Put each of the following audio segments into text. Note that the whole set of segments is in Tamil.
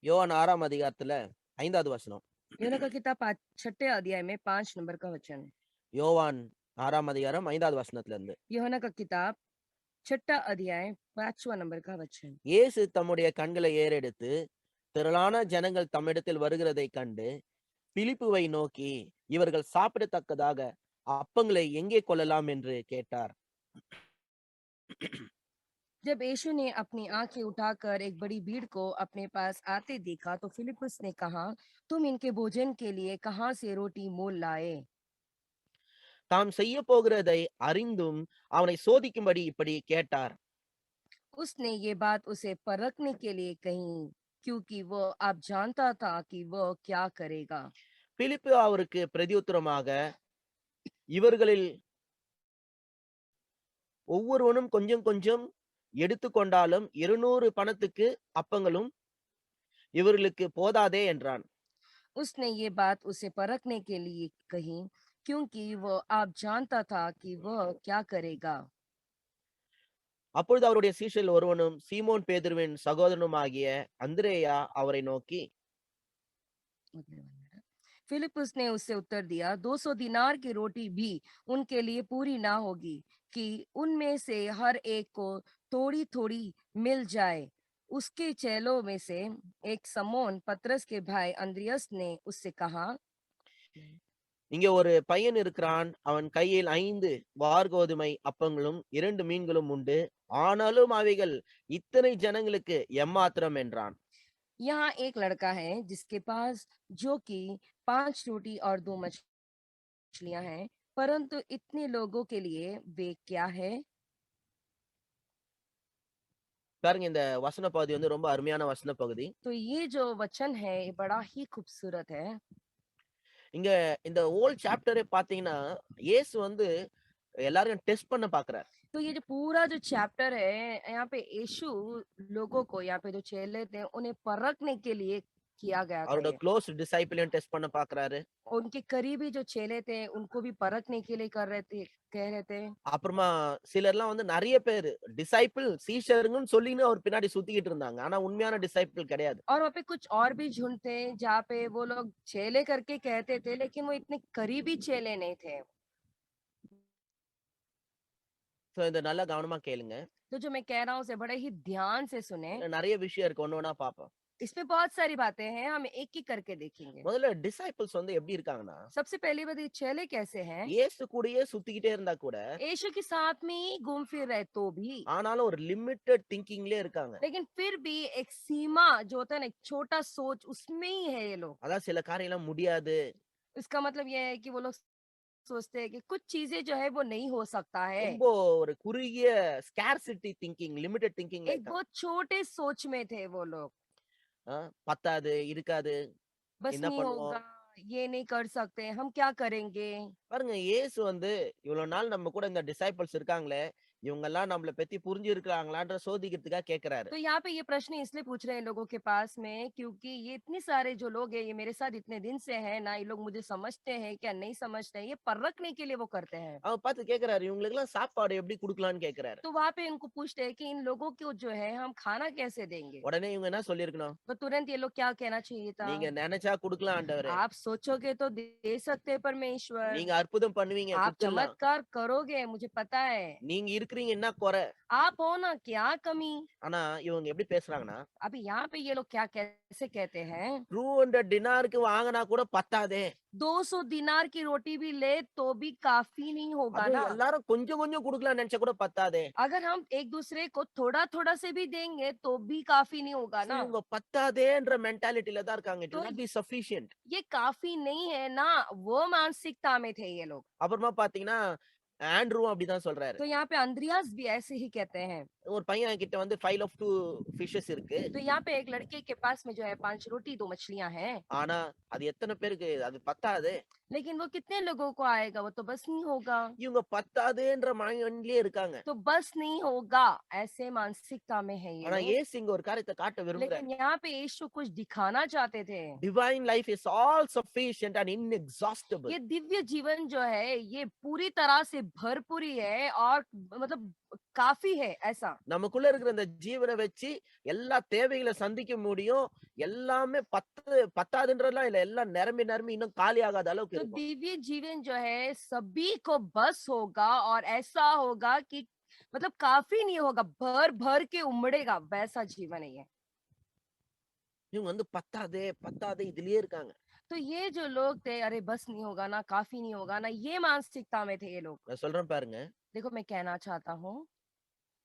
யோவான் 6ஆம் அதிகாரத்துல 5வது வசனம். यूहन्ना का किताब 6 अध्याय में 5 नंबर का वचन है। யோவான் 6ஆம் அதிகாரம் 5வது வசனத்துல இருந்து. यूहन्ना का किताब 6 अध्याय 5वां नंबर का वचन। இயேசு தம்முடைய கண்களை ஏறெடுத்து திரளான ஜனங்கள் தம்மிடத்தில் வருகிறதைக் கண்டு பிலிப்புவை நோக்கி, இவர்கள் சாப்பிடத்தக்கதாக அப்பங்களை எங்கே கொள்ளலாம் என்று கேட்டார். जब यीशु ने अपनी आंखें उठाकर एक बड़ी भीड़ को अपने पास आते देखा तो फिलिपुस ने कहा, तुम इनके भोजन के लिए कहाँ से रोटी मोल लाए? தாம் செய்ய போகிறதை அறிந்தும் அவனை சோதிக்கும்படி இப்படி கேட்டார். उसने ये बात उसे परखने के लिए कही, क्योंकि वो अब जानता था कि वह क्या करेगा। பிலிப்பு அவருக்கு பிரதியுத்தரமாக, இவர்களில் ஒவ்வொருவனும் கொஞ்சம் கொஞ்சம் எடுத்துக்கொண்டாலும் 200 பணத்துக்கு அப்பங்களும் இவர்களுக்கு போதாதே என்றான். उसने ये बात उसे परखने के लिए कही, क्योंकि वह अब जानता था कि वह क्या करेगा। அப்பொழுது அவருடைய சீஷரில் ஒருவனும் சீமோன் பேதுருவின் சகோதரனுமாகிய அந்திரேயா அவரை நோக்கி, फिलिपुस ने उससे उत्तर दिया, 200 दिनार की रोटी भी उनके लिए पूरी ना होगी कि उनमें से हर एक को थोड़ी थोड़ी मिल जाए। उसके चेलों में से एक समोन पतरस के भाई अंद्रियस ने उससे कहा, இங்கே ஒரு பையன் இருக்கிறான், அவன் கையில் 5 வார்கோதுமை அப்பங்களும் 2 மீன்களும் உண்டு, ஆனாலும் அவைகள் இத்தனை ஜனங்களுக்கு எம்மாத்திரம் என்றான். यहाँ एक लड़का है जिसके पास जो कि 5 रोटी और 2 मछलियां हैं, परंतु इतने लोगों के लिए वे क्या है? பாருங்க, இந்த வசன பகுதி வந்து ரொம்ப அருமையான வசன பகுதி. तो ये जो वचन है ये बड़ा ही खूबसूरत है। இங்க இந்த ஹோல் சாப்டரே பாத்தீங்கன்னா, இயேசு வந்து எல்லாரையும் டெஸ்ட் பண்ண பாக்குறார். तो ये जो पूरा जो चैप्टर है यहाँ पे यीशु लोगों को, यहाँ पे जो चेले थे उन्हें परखने के लिए किया गया था அவரோட ये। க்ளோஸ் டிசைபிளையும் டெஸ்ட் பண்ண பாக்குறாரு. उनके करीबी जो चेले थे उनको भी परखने के लिए कर रहे थे, कह रहे थे। அப்புறமா சிலர்லாம் வந்து நிறைய பேரு டிசைபிள் சீஷருங்கன்னு சொல்லின்னு அவர் பின்னாடி சுத்திக்கிட்டு இருந்தாங்க. ஆனா உண்மையான டிசைபிள் கிடையாது. और वहाँ पे कुछ और भी झुंड थे जहाँ पे वो लोग चेले करके कहते थे, लेकिन वो इतने करीबी चेले नहीं थे। சோ இத நல்லா கவனமா கேளுங்க. तो जो मैं कह रहा हूँ उसे बड़े ही ध्यान से सुने। இதுல நிறைய விஷயம் இருக்கு, ஒண்ணு ஒண்ணா பாப்போம். इसमें बहुत सारी बातें हैं, हम एक एक करके देखेंगे। முதல்ல டிசைபிள்ஸ் வந்து எப்படி இருக்காங்கன்னா, सबसे पहली बात, ये चेले कैसे हैं? இயேசு கூடயே சுத்திக்கிட்டே இருந்தா கூட, यीशु के साथ में ही घूम फिर रहे तो भी, ஆனாலும் ஒரு லிமிட்டட் திங்கிங்லயே இருக்காங்க. लेकिन फिर भी एक सीमा जो होता है ना, एक छोटा सोच उसमें ही है ये लोग। அதான் சில காரியம்லாம் முடியாது. इसका मतलब ये है कि वो लोग सोचते हैं कि कुछ चीजें जो है वो नहीं हो सकता है। ரொம்ப ஒரு குறுகிய ஸ்கார்சிட்டி திங்கிங், லிமிட்டட் திங்கிங்ல एक இருக்காங்க. बहुत छोटे सोच में थे वो लोग। பத்தாது, இருக்காது, बस என்ன नहीं பண்ணுவோம்? होगा, ये नहीं कर सकते, हम क्या करेंगे? பாருங்க, இயேசு வந்து இவ்வளவு நாள் நம்ம கூட இந்த டிசைபிள்ஸ் இருக்காங்களே, இவங்க எல்லாம் நம்மள பத்தி புரிஞ்சு இருக்கிறாங்களான்ற சோதிக்கிறதுக்காக கேக்குறாரு. तो यहाँ पे ये प्रश्न इसलिए पूछ रहे हैं लोगों के पास में, क्योंकि ये इतने सारे जो लोग हैं ये मेरे साथ इतने दिन से हैं ना, ये लोग मुझे समझते हैं क्या नहीं समझते हैं, ये परखने के लिए वो करते हैं। அவர் பார்த்து கேக்குறாரு, இவங்களுக்கு எல்லாம் சாப்பாடு எப்படி குடுக்கலாம்னு கேக்குறாரு. तो वहां पे इनको पूछते हैं कि इन लोगों को जो है हम खाना कैसे देंगे? உடனே இவங்க என்ன சொல்லிருக்கணும்? तो तुरंत ये लोग क्या कहना चाहिए था? நீங்க நினைச்சா குடுக்கலாம் ஆண்டவரே, आप सोचोगे तो दे सकते हैं परमेश्वर, நீங்க அற்புதம் பண்ணுவீங்க, आप குடுத்துடலாம். चमत्कार करोगे मुझे पता है, நீங்க இருக்கிறீங்க, என்ன குறை? आप हो ना, क्या कमी? ஆனா இவங்க எப்படி பேசுறாங்கன்னா, अभी यहाँ पे ये लोग क्या कैसे कहते हैं? 200 டினாருக்கு வாங்கினா கூட பத்தாதே. 200 दिनार की रोटी भी ले तो भी काफी नहीं होगा அது ना। எல்லாரும் கொஞ்சம் கொஞ்சம் குடுக்கலாம்னு நினைச்சா கூட பத்தாதே. अगर हम एक दूसरे को थोड़ा थोड़ा से भी देंगे तो भी काफी नहीं होगा So, ना। இவங்க பத்தாதேன்ற மென்டாலிட்டில தான் இருக்காங்க. இட் तो will not be sufficient. ये काफी नहीं है ना, वो मानसिकता में थे ये लोग। அப்புறமா பாத்தீங்கன்னா ஆண்ட்ரூவும் அப்படிதான் சொல்றாரு. तो यहाँ पे अंद्रियास भी ऐसे ही कहते हैं। ஒரு பையன் கிட்ட வந்து 5 of 2 ஃபிஷஸ் இருக்கு. तो यहाँ पे एक लड़के के पास में जो है 5 रोटी 2 मछलियां हैं, ஆனா அது எத்தனை பேருக்கு அது பத்தாது. लेकिन वो कितने लोगों को आएगा, वो तो बस नहीं होगा। இவங்க பத்தாதுன்ற மைண்ட்லயே இருக்காங்க. तो बस नहीं होगा ऐसे मानसिकता में है ये ஆனா लोग। இயேசு இங்க ஒரு காரியத்தை காட்ட விரும்புறாரு. लेकिन यहाँ पे यीशु कुछ दिखाना चाहते थे। Divine life is all sufficient and inexhaustible. ये दिव्य जीवन जो है ये पूरी तरह से भरपूरी है और मतलब काफी है ऐसा। நமக்குள்ள இருக்கிற அந்த ஜீவனை வச்சு எல்லா தேவைகளை சந்திக்க முடியும். எல்லாமே பத்தாதுன்றதெல்லாம் இல்ல. எல்லாம் நிரம்பி நிரம்பி இன்னும் காலி ஆகாத அளவுக்கு तो இருக்கும். दिव्य जीवन जो है सभी को बस होगा और ऐसा होगा कि मतलब काफी नहीं होगा, भर भर के उमड़ेगा, वैसा जीवन है ये। இவங்க வந்து பத்தாதே, பத்தாதே இதுலயே இருக்காங்க. तो ये जो लोग थे, अरे बस नहीं होगा ना, काफी नहीं होगा ना, ये मानसिकता में थे ये लोग। நான் சொல்றேன் பாருங்க. देखो मैं कहना चाहता हूँ,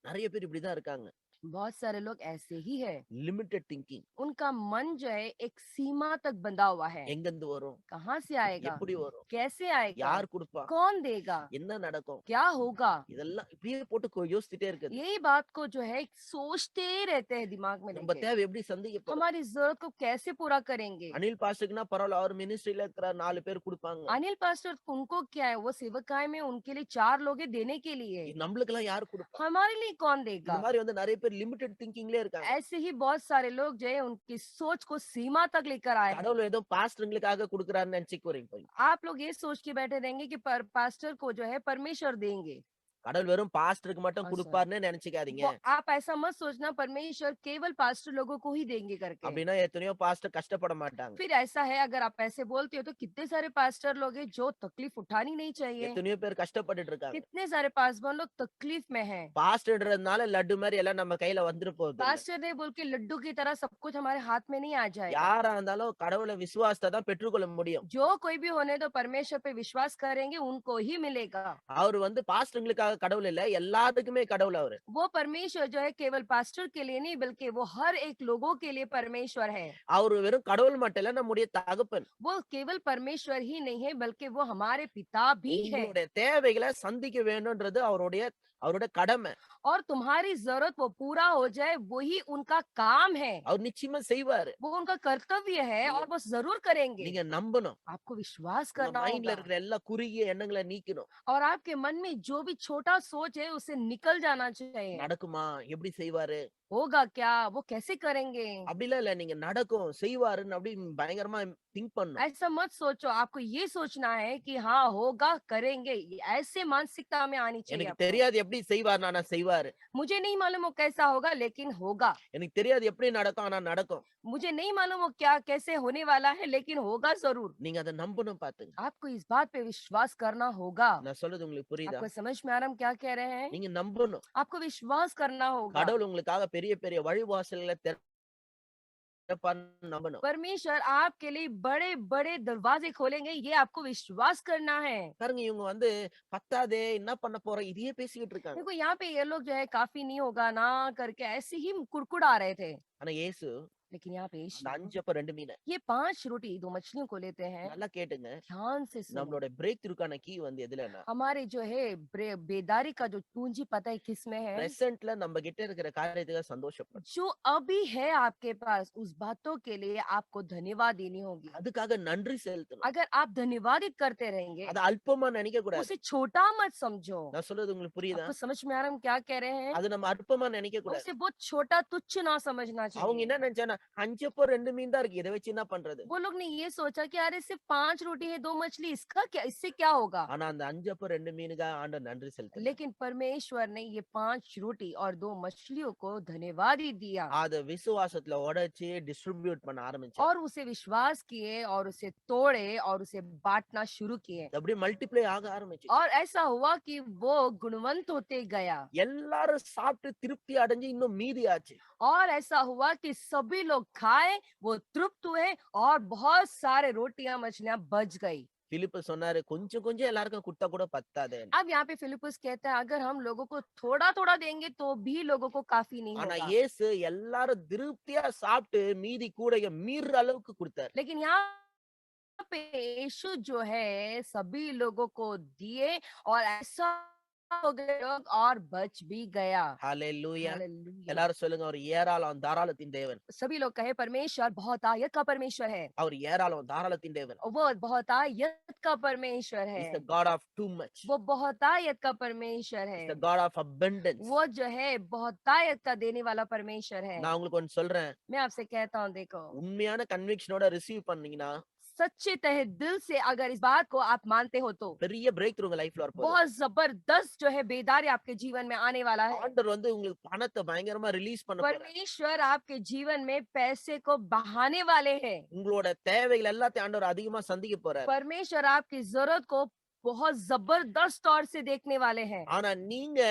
நெறைய பேர் இப்படிதான் இருக்காங்க. बहुत सारे लोग ऐसे ही है। Limited thinking. उनका मन जो है एक सीमा तक बंधा हुआ है। எங்கிருந்து வரும்? कहाँ से आएगा, எப்படி வரும்? कैसे आएगा, யார் குடுப்பா? कौन देगा, என்ன நடக்கும்? क्या होगा, இதெல்லாம் இப்படியே போட்டு யோசிச்சுட்டே இருக்குது. यही बात को जो है सोचते ही रहते हैं दिमाग में நம்ம लेके। தேவை எப்படி சந்திக்க போறோம்? हमारी जरूरत को कैसे पूरा करेंगे। அனில் பாஸ்டர்க்குன்னா பரவாயில்ல. அவர் மினிஸ்ட்ரியில இருக்கிற 4 பேர் குடுப்பாங்க. अनिल पास्टर उनको क्या है, वो सेवकाई में उनके लिए 4 लोग हैं देने के लिए, நம்மளுக்கெல்லாம் யார் குடுப்பா? हमारे लिए कौन இந்த देगा। மாதிரி வந்து நெறைய பேர் லிமிட்டட் திங்கிங்லயே இருக்காங்க. ऐसे ही बहुत सारे लोग जो है उनकी सोच को सीमा तक लेकर आए हैं। கடவுள் ஏதோ பாஸ்டருங்களுக்காக குடுக்குறாருன்னு நினைச்சுக்க போறீங்க போய். आप लोग ये सोच के बैठे रहेंगे कि पास्टर को जो है परमेश्वर देंगे। கடவுள் வெறும் பாஸ்டருக்கு மட்டும் अच्छा। குடுப்பாருன்னு நினைச்சுக்காதீங்க. आप ऐसा मत सोचना परमेश्वर केवल पास्टर लोगों को ही देंगे करके। அப்படின்னா எத்தனையோ பாஸ்டர் கஷ்டப்பட மாட்டாங்க. फिर ऐसा है, अगर आप ऐसे बोलते हो तो कितने सारे पास्टर लोग हैं जो तकलीफ उठानी नहीं चाहिए। எத்தனையோ பேர் கஷ்டப்பட்டுட்டு இருக்காங்க. कितने सारे पासवान लोग तकलीफ में हैं। பாஸ்டர்ன்றதுனால லட்டு மாதிரி எல்லாம் நம்ம கையில வந்துரு போகுது. पास्टर ने बोल के लड्डू की तरह सब कुछ हमारे हाथ में नहीं आ जाएगा। யாரா இருந்தாலும் கடவுளை விசுவாசத்தை தான் பெற்றுக்கொள்ள முடியும். जो कोई भी होने तो परमेश्वर पे विश्वास करेंगे उनको ही मिलेगा। அவர் வந்து பாஸ்டருங்களுக்காக கடவுள் இல்ல, எல்லாத்துக்குமே கடவுள் அவரு. वो परमेश्वर जो है केवल पास्टर के लिए नहीं बल्कि वो हर एक लोगों के लिए परमेश्वर है। அவரு வெறும் கடவுள் மட்டும் இல்ல, நம்முடைய தகப்பன். वो केवल परमेश्वर ही नहीं है बल्कि वो हमारे पिता भी है। உங்களுடைய தேவைகளை சந்திக்க வேண்டும்ன்றது அவருடைய கடமை. और तुम्हारी जरूरत वो पूरा हो जाए वही उनका काम है। அவர் நிச்சயமா செய்வாரு. वो उनका कर्तव्य है और वो जरूर करेंगे। நீங்க நம்பணும். आपको विश्वास உங்க करना மைண்ட்ல होगा இருக்கிற எல்லா குறுகிய எண்ணங்களை நீக்கணும். और आपके मन में जो भी छोटा सोच है उसे निकल जाना चाहिए। நடக்குமா? எப்படி செய்வாரு? होगा क्या, वो कैसे करेंगे। அப்படிலாம் இல்ல. நீங்க நடக்கும் செய்வாருன்னு அப்படி பயங்கரமா திங்க் பண்ணணும். ऐसा मत सोचो, आपको ये सोचना है कि हाँ होगा करेंगे, ये ऐसे मानसिकता में आनी चाहिए எனக்கு आपको। தெரியாது எப்படி செய்வார், ஆனா செய்வாரு. मुझे नहीं मालूम वो कैसा होगा लेकिन होगा। எனக்கு தெரியாது எப்படி நடக்கும், ஆனா நடக்கும். मुझे नहीं मालूम वो क्या कैसे होने वाला है लेकिन होगा जरूर। நீங்க அதை நம்பணும். பாத்துங்க. आपको इस बात पे विश्वास करना होगा। நான் சொல்றது உங்களுக்கு புரியுதா? आपको समझ में आ रहा हम क्या कह रहे हैं। நீங்க நம்பணும். आपको विश्वास करना होगा। கடவுள் உங்களுக்காக பெரிய பெரிய வழிவாசல்களை திறப்பார்னு நம்பணும். परमेश्वर आपके लिए बड़े बड़े दरवाजे खोलेंगे, ये आपको विश्वास करना है। பாருங்க, இவங்க வந்து பத்தாதே என்ன பண்ண போறோம் இதையே பேசிக்கிட்டு இருக்காங்க. देखो यहाँ पे ये लोग जो है काफी नहीं होगा ना करके ऐसे ही कुड़कुड़ा रहे थे। ஆனா இயேசு लेकिन यहाँ पे அந்த 5 அப்ப 2 மீனை ये 5 रोटी 2 मछलियों को लेते हैं। நல்லா கேட்டுங்க. ध्यान से सुनो। நம்மளோட பிரேக் த்ரூக்கான கீ வந்து எதுலன்னா, हमारे जो है बेदारी का जो पूंजी पता है किसमें है। பிரசன்ட்ல நம்ம கிட்ட இருக்கிற காரியத்துக்கு சந்தோஷப்படணும். जो अभी है आपके पास उस बातों के लिए आपको धन्यवाद देनी होगी। அதுக்காக நன்றி செலுத்தணும். अगर आप धन्यवादित करते रहेंगे அது அல்பமா நினைக்க கூடாது. उसे छोटा मत समझो। நான் சொல்றது உங்களுக்கு புரியுதா? आपको समझ में आ रहा है हम क्या कह रहे हैं। அது நம்ம அற்பமா நினைக்க கூடாது. उसे बहुत छोटा तुच्छ ना समझना அவங்க चाहिए। என்ன நினைச்சானா 5 அப்போ 2 மீன் தான் இருக்கு, இதை வச்சு என்ன பண்றது? वो लोग ने ये सोचा कि अरे सिर्फ 5 रोटी है 2 मछली, इसका क्या, इससे क्या होगा। ஆனா அந்த 5 அப்போ 2 மீனுக்கு ஆண்டவர் நன்றி செலுத்தல. लेकिन परमेश्वर ने ये 5 रोटी और 2 मछलियों को धन्यवाद ही दिया அத விசுவாசத்துல உடைச்சு டிஸ்ட்ரிபியூட் பண்ண ஆரம்பிச்சார். और उसे विश्वास किए और उसे तोड़े और उसे बांटना शुरू किए। அது அப்படியே மல்டிப்ளை ஆக ஆரம்பிச்சு. और ऐसा हुआ कि वो गुणवंत होते गया எல்லாரும் சாப்பிட்டு திருப்தி அடைஞ்சு இன்னும் மீதி ஆச்சு. और ऐसा हुआ कि सभी लोग खाए, वो तृप्त हुए और बहुत सारे रोटियां मछलियां बच गई। பிலிப்பு சொன்னாரு, கொஞ்சம் கொஞ்சம் எல்லாருக்கும் கொடுத்தா கூட பத்தாது. अब यहाँ पे फिलिपुस कहता है अगर हम लोगों को थोड़ा थोड़ा देंगे तो भी लोगों को काफी नहीं ஆனா होगा। இயேசு எல்லாரும் திருப்தியா சாப்பிட்டு மீதி கூடைய மீற அளவுக்கு கொடுத்தாரு. लेकिन यहाँ पे यीशु जो है सभी लोगों को दिए और ऐसा हो गए लोग और बच भी गया। ஹalleluya. हालेलुया। எல்லாரும் சொல்லுங்க, அவர் ஏராளம் தாராளத்தின் தேவன். सभी लोग कहे परमेश्वर बहुतायत का परमेश्वर है। அவர் ஏராளம் தாராளத்தின் தேவன். वो बहुतायत का परमेश्वर He's है। the God of too much. वो बहुतायत का परमेश्वर He's the है। God of abundance. वो जो है बहुतायत का देने वाला परमेश्वर है। நான் உங்களுக்கு ஒன்னு சொல்றேன். मैं आपसे कहता हूँ देखो, உண்மையான கன்விக்ஷனோட ரிசீவ் பண்ணீங்கன்னா सच्चे तहे दिल से अगर इस बात को आप मानते हो तो பெரிய பிரேக் த்ரூ உங்க லைஃப்ல வரப்போகுது. बहुत जबरदस्त जो है बेदारी आपके जीवन में आने वाला है। ஆண்டவர் வந்து உங்களுக்கு பணத்தை பயங்கரமா ரிலீஸ் பண்ண போறார். परमेश्वर आपके जीवन में पैसे को बहाने वाले हैं। உங்களோட தேவைகள் எல்லாத்தையும் ஆண்டவர் அதிகமா சந்திக்க போறார். परमेश्वर आपकी जरूरत को बहुत जबरदस्त तौर से देखने वाले हैं। ஆனா நீங்க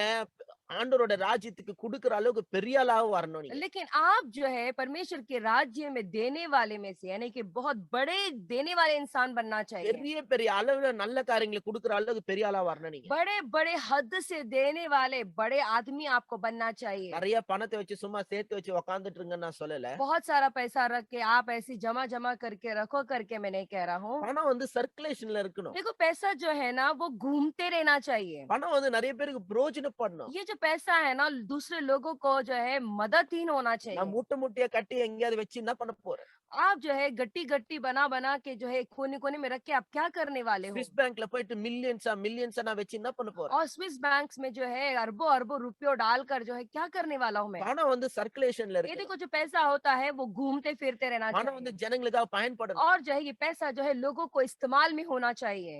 ஆண்டவரோட ராஜ்யத்துக்கு கொடுக்கிற அளவுக்கு பெரிய ஆளாக வரணும் நீங்க. लेकिन आप जो है परमेश्वर के राज्य में देने वाले में से यानी कि बहुत बड़े देने वाले इंसान बनना चाहिए। பெரிய பெரிய அளவுல நல்ல காரியங்களை கொடுக்கிற அளவுக்கு பெரிய ஆளா வரணும் நீங்க. बड़े बड़े हद से देने वाले बड़े आदमी आपको बनना चाहिए। நிறைய பணத்தை வச்சு சும்மா சேர்த்து வச்சு உக்காந்துட்டு இருங்கன்னு நான் சொல்லல. बहुत सारा पैसा रख के आप ऐसी जमा जमा करके रखो करके मैं नहीं कह रहा हूँ। பணம் வந்து சர்க்குலேஷன்ல இருக்கணும். देखो पैसा जो है ना वो घूमते रहना चाहिए। பணம் வந்து நிறைய பேருக்கு பிரயோஜனப்படணும். ये जो पैसा है ना दूसरे लोगों को जो है मददहीन होना நான் चाहिए। மூட்டை மூட்டையா கட்டி எங்கேயாவது வச்சு என்ன பண்ண போறேன்? आप जो है गट्टी गट्टी बना बना के जो है कोने कोने में रख के आप क्या करने वाले हो? ஸ்விஸ் பேங்க்ல போயிட்டு மில்லியன்ஸா நான் வச்சு என்ன பண்ண போறேன்? और स्विस बैंक्स में जो है अरबों अरबों रुपयों डालकर जो है क्या करने वाला हूँ मैं? பணம் வந்து சர்க்குலேஷன்ல ये இருக்கு. देखो जो पैसा होता है वो घूमते फिरते रहना பணம் வந்து चाहिए ஜனங்களுக்காக பயன்படணும். और जो है ये पैसा जो है लोगों को इस्तेमाल में होना चाहिए।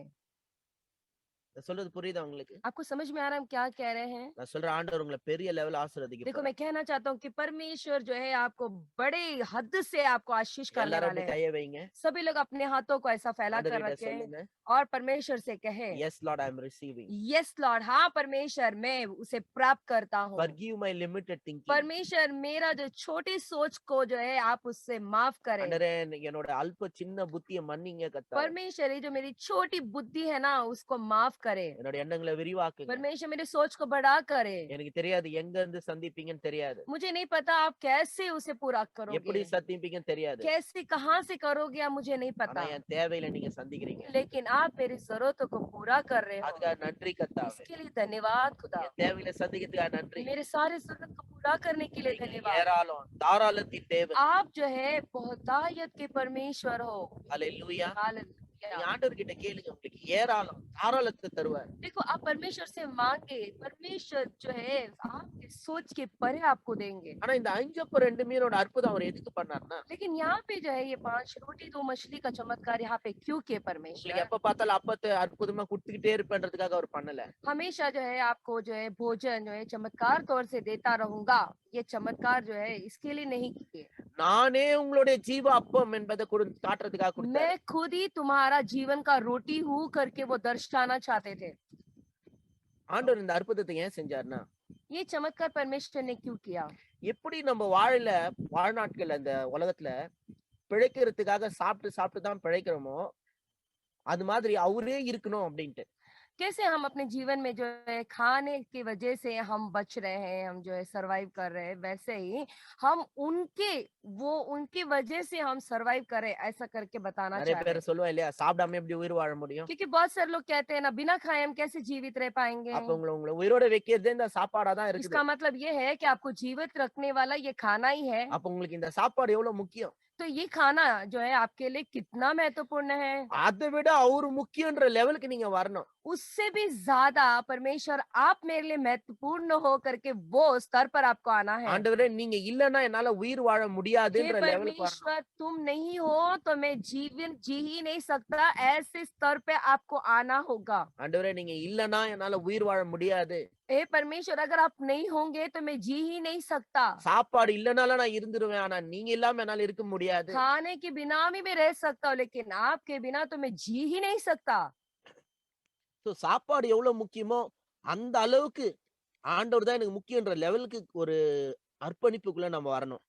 சொல்றது புரியுதா உங்களுக்கு? आपको समझ में आ रहा है हम क्या कह रहे हैं? நான் சொல்ற ஆண்டவர் உங்களை பெரிய லெவல் ஆசீர்வதிக்க देखो போறார். मैं कहना चाहता हूँ कि परमेश्वर जो है आपको बड़े हद से आपको आशीष करने எல்லாரும் वाले அப்படி हैं। கையை வைங்க. सभी लोग अपने हाथों को ऐसा फैला कर ஆண்டவர்கிட்ட रखें சொல்லுங்க. और परमेश्वर से कहे Yes Lord, I am receiving. Yes Lord, हाँ परमेश्वर मैं उसे प्राप्त करता हूँ। Forgive my limited thinking. परमेश्वर मेरा जो छोटी सोच को जो है आप उससे माफ करें। ஆண்டவரே என்னோட அல்ப சின்ன புத்தியை மன்னிங்க கர்த்தாவே. परमेश्वर ये जो मेरी छोटी बुद्धि है ना उसको माफ करे। என்னோட எண்ணங்களை விரிவாக்குங்க. परमेश्वर मेरी सोच को बड़ा करे। எனக்கு தெரியாது எங்க இருந்து சந்திப்பீங்கன்னு தெரியாது. मुझे नहीं पता आप कैसे उसे पूरा எப்படி करोगे, சந்திப்பீங்கன்னு தெரியாது. कैसे कहाँ से करोगे आप मुझे नहीं ஆனா पता, என் தேவையில நீங்க சந்திக்கிறீங்க. लेकिन आप मेरी जरूरतों को पूरा कर रहे हो। அதுக்காக நன்றி கர்த்தாவே. इसके लिए धन्यवाद खुदा। என் தேவையில சந்திக்கிறதுக்காக நன்றி. मेरे सारे जरूरत को पूरा करने के लिए நீங்க धन्यवाद। ஏராளம் தாராளத்தின் தேவன். आप जो है बहुतायत के परमेश्वर हो। ஹalleluya. हालेलुया। நீங்க ஆண்டவர் கிட்ட கேளுங்க, உங்களுக்கு ஏராளம் தாராளத்தை தருவார். देखो आप परमेश्वर से मांगे, परमेश्वर जो है आपके सोच के परे आपको देंगे। ஆனா இந்த 5 அப்பம் 2 மீனோட அற்புதம் அவர் எதுக்கு பண்ணாருன்னா, लेकिन यहाँ पे जो है ये 5 रोटी 2 मछली का चमत्कार यहाँ पे क्यों किए உங்களுக்கு परमेश्वर? எப்ப பார்த்தாலும் அப்பத்தை அற்புதமா குடுத்துக்கிட்டே இருப்பேன்றதுக்காக அவர் பண்ணல. हमेशा जो है आपको जो है भोजन जो है चमत्कार तौर से देता रहूंगा, ये चमत्कार जो है इसके लिए नहीं किए। நானே உங்களுடைய ஜீவ அப்பம் என்பதை காட்டுறதுக்காக கொடுத்தார். मैं खुद ही तुम्हारा जीवन का रोटी हूँ करके वो दर्शाना चाहते थे। ஆண்டவர் இந்த அற்புதத்தை ஏன் செஞ்சாருன்னா, ये चमत्कार परमेश्वर ने क्यों किया? எப்படி நம்ம வாழ்நாட்கள் அந்த உலகத்துல பிழைக்கிறதுக்காக சாப்பிட்டு சாப்பிட்டு தான் பிழைக்கிறோமோ, அது மாதிரி அவரே இருக்கணும் அப்படின்ட்டு. कैसे हम अपने जीवन में जो है खाने की वजह से हम बच रहे हैं, हम जो है सरवाइव कर रहे हैं, वैसे ही हम उनकी वजह से हम सरवाइव करें ऐसा करके बताना நிறைய चाहते பேர் हैं। சொல்லுவோம் இல்லையா, சாப்பிடாம எப்படி உயிர் வாழ முடியும்? क्योंकि बहुत सारे लोग कहते हैं ना बिना खाए हम कैसे जीवित रह पाएंगे। அப்ப உங்களை உயிரோட வைக்கிறதே இந்த சாப்பாடா தான் இருக்குது. इसका मतलब ये है कि आपको जीवित रखने वाला ये खाना ही है। அப்ப உங்களுக்கு இந்த சாப்பாடு எவ்வளவு முக்கியம்? तो ये खाना जो है आपके लिए कितना महत्वपूर्ण है। அதை விட அவரு முக்கியன்ற லெவலுக்கு நீங்க வரணும். उससे भी ज्यादा परमेश्वर आप मेरे लिए महत्वपूर्ण हो करके वो स्तर पर आपको आना है। ஆண்டவரே நீங்க இல்லன்னா என்னால உயிர் வாழ हे முடியாதுன்ற லெவலுக்கு வரணும். परमेश्वर तुम नहीं हो तो मैं जीवन जी ही नहीं सकता, ऐसे स्तर पे आपको आना होगा। ஆண்டவரே நீங்க இல்லன்னா என்னால உயிர் வாழ முடியாது. हे परमेश्वर अगर आप नहीं होंगे तो मैं जी ही नहीं सकता। சாப்பாடு இல்லனால நான் இருந்துருவேன், ஆனா நீங்க இல்லாம என்னால இருக்க முடியாது. खाने के बिना भी मैं रह सकता हूँ लेकिन आपके बिना तो मैं जी ही नहीं सकता। சோ சாப்பாடு எவ்வளவு முக்கியமோ அந்த அளவுக்கு ஆண்டவர் தான் எனக்கு முக்கியன்ற லெவலுக்கு ஒரு அர்ப்பணிப்புக்குள்ள நம்ம வரணும்.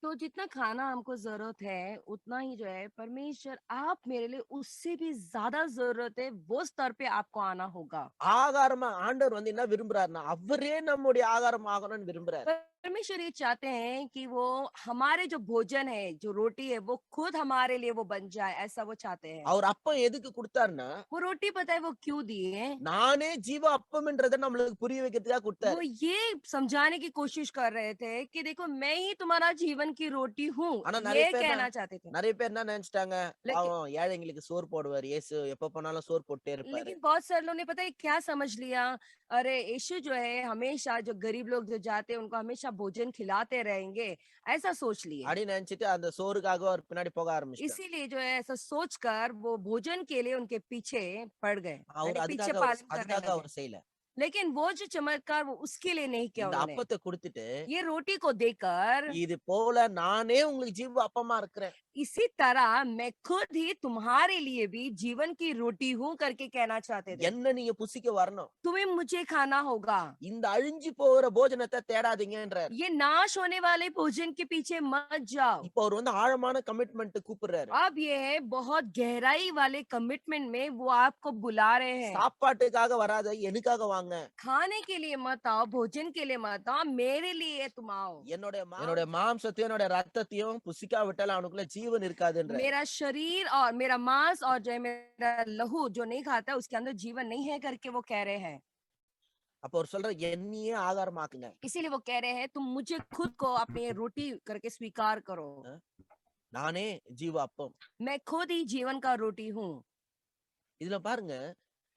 तो जितना खाना हमको जरूरत है उतना ही जो है परमेश्वर आप मेरे लिए उससे भी ज्यादा जरूरत है, वो स्तर पे आपको आना होगा। ஆகாரமா ஆண்டவர் வந்து என்ன விரும்புறாருன்னா, அவரே நம்முடைய ஆகாரம் ஆகணும்னு விரும்புறாரு. परमेश्वर ये चाहते हैं कि वो हमारे जो भोजन है जो रोटी है वो खुद हमारे लिए वो बन जाए, ऐसा वो चाहते हैं। அவர் அப்பம் எதுக்கு கொடுத்தாருன்னா, वो रोटी पता है वो क्यों दिए? நானே ஜீவ அப்பம்ன்றதை நம்மளுக்கு புரிய வைக்கிறதுக்காக கொடுத்தாரு. वो ये समझाने की कोशिश कर रहे थे कि देखो मैं ही तुम्हारा जीवन की रोटी हूँ, ஆனா நிறைய ये பேர் कहना चाहते थे। நிறைய பேர் என்ன நினைச்சிட்டாங்க, लेकिन பாவம் ஏழைங்களுக்கு சோறு போடுவார் இயேசு, எப்ப போனாலும் சோறு போட்டே இருப்பாரு. लेकिन बहुत सारे लोगों ने पता है क्या समझ लिया, अरे यीशु जो है हमेशा जो गरीब लोग जो जाते हैं उनको हमेशा भोजन खिलाते रहेंगे, ऐसा सोच लिए। அப்படின்னு நினைச்சிட்டு அந்த சோறுக்காக அவர் பின்னாடி போக ஆரம்பிச்சிட்டார். इसीलिए जो है ऐसा सोचकर वो भोजन के लिए उनके पीछे पड़ गए, அவர் यानी पीछे पालन करने அதுக்காக लगे। அவர் செய்யல. लेकिन वो जो चमत्कार वो उसके लिए नहीं किया இந்த उन्होंने। அப்பத்தை கொடுத்துட்டு ये रोटी को देकर இது போல நானே உங்களுக்கு ஜீவ அப்பமா இருக்கிறேன். इसी तरह मैं खुद ही तुम्हारे लिए भी जीवन की रोटी हूँ करके कहना चाहते थे। என்ன நீங்க புசிக்க வரணும். तुम्हें मुझे खाना होगा। இந்த அழிஞ்சு போகிற போஜனத்தை தேடாதீங்கன்றார். ये नाश होने वाले भोजन के पीछे मत जाओ। இப்போ அவர் வந்து ஆழமான கமிட்மெண்ட் கூப்பிடுறாரு. अब ये है बहुत गहराई वाले कमिटमेंट में वो आपको बुला रहे हैं। சாப்பாட்டுக்காக வராத எனக்காக வாங்க. खाने के लिए मत आओ, भोजन के लिए मत आओ, मेरे लिए तुम आओ। என்னுடைய மாம்சத்தையும் என்னுடைய ரத்தத்தையும் புசிக்காவிட்டால் அவனுக்குள்ள ஜீவன் இருக்காதுன்ற. मेरा शरीर और मेरा मांस और जो है मेरा लहू जो नहीं खाता उसके अंदर जीवन नहीं है करके वो कह रहे हैं। அப்ப அவர் சொல்ற என்னையே ஆகாரமாக்குங்க. इसीलिए वो कह रहे हैं तुम मुझे खुद को अपनी रोटी करके स्वीकार करो। நானே ஜீவ அப்பம். मैं खुद ही जीवन का रोटी हूँ। இதுல பாருங்க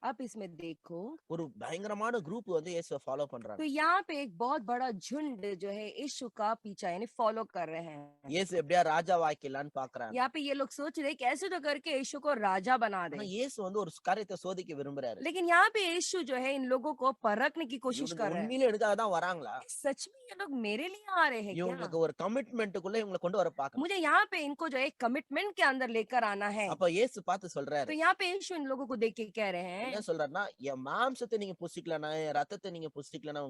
आप इसमें देखो ஒரு பயங்கரமான குரூப் வந்து இயேசுவை ஃபாலோ பண்றாங்க. तो यहाँ पे एक बहुत बड़ा झुंड जो है यीशु का पीछा यानी फॉलो कर रहे हैं। இயேசு எப்படியா ராஜா வாக்கிலான்னு பாக்குறாங்க. यहाँ पे ये लोग सोच रहे कैसे तो करके यीशु को राजा बना दे। ஆனா இயேசு வந்து ஒரு காரியத்தை சோதிக்க விரும்புறாரு. लेकिन यहाँ पे यीशु जो है इन लोगों को परखने की कोशिश இவனுக்கு कर रहे हैं। உண்மையிலே எனக்காக தான் வராங்களா? सच में ये लोग मेरे लिए आ रहे हैं क्या? இவங்களுக்கு ஒரு கமிட்மெண்ட்டுக்குள்ள இவங்களை கொண்டு வர பாக்கணும். मुझे यहाँ पे इनको जो है कमिटमेंट के अंदर लेकर आना है। அப்ப இயேசு பார்த்து சொல்றாரு. तो यहाँ पे यीशु इन लोगों को देख के कह रहे हैं என்ன சொல்றாருன்னா என் மாம்சத்தை நீங்க புசிக்கலனா என் ரத்தத்தை நீங்க புசிக்கலனா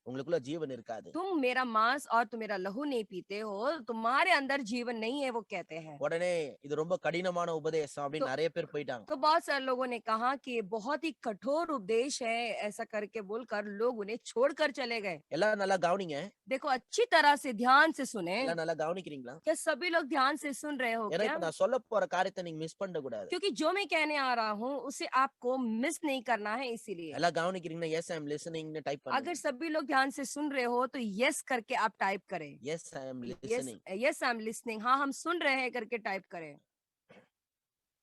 உங்களுக்குள்ள ஜீவன் இருக்காது. तुम मेरा मांस और तुम मेरा लहू नहीं पीते हो, तुम्हारे अंदर जीवन नहीं है, वो कहते हैं। உடனே இது ரொம்ப கடினமான உபதேசம் அப்படின்னு நிறைய பேர் போயிட்டாங்க. तो बहुत सारे लोगों ने कहा कि ये बहुत ही कठोर उपदेश है, ऐसा करके बोलकर लोग उन्हें छोड़कर चले गए। எல்லாரும் நல்லா கவனிங்க. देखो अच्छी तरह से ध्यान से सुने। எல்லாம் நல்லா கவனிக்கிறீங்களா? क्या सभी लोग ध्यान से सुन रहे हो ஏன்னா क्या? இப்ப நான் சொல்ல போற காரியத்தை நீங்க மிஸ் பண்ண கூடாது. क्योंकि जो मैं कहने आ रहा हूँ उसे आपको मिस नहीं करना है, इसीलिए எல்லாம் கவனிக்கிறீங்கன்னா எஸ் ஐ அம் லிசனிங்னு டைப் பண்ணுங்க. अगर सभी लोग ध्यान से सुन रहे हो तो यस करके आप टाइप करें। Yes I am yes listening. Yes I am listening, हाँ हम सुन रहे हैं करके टाइप करें।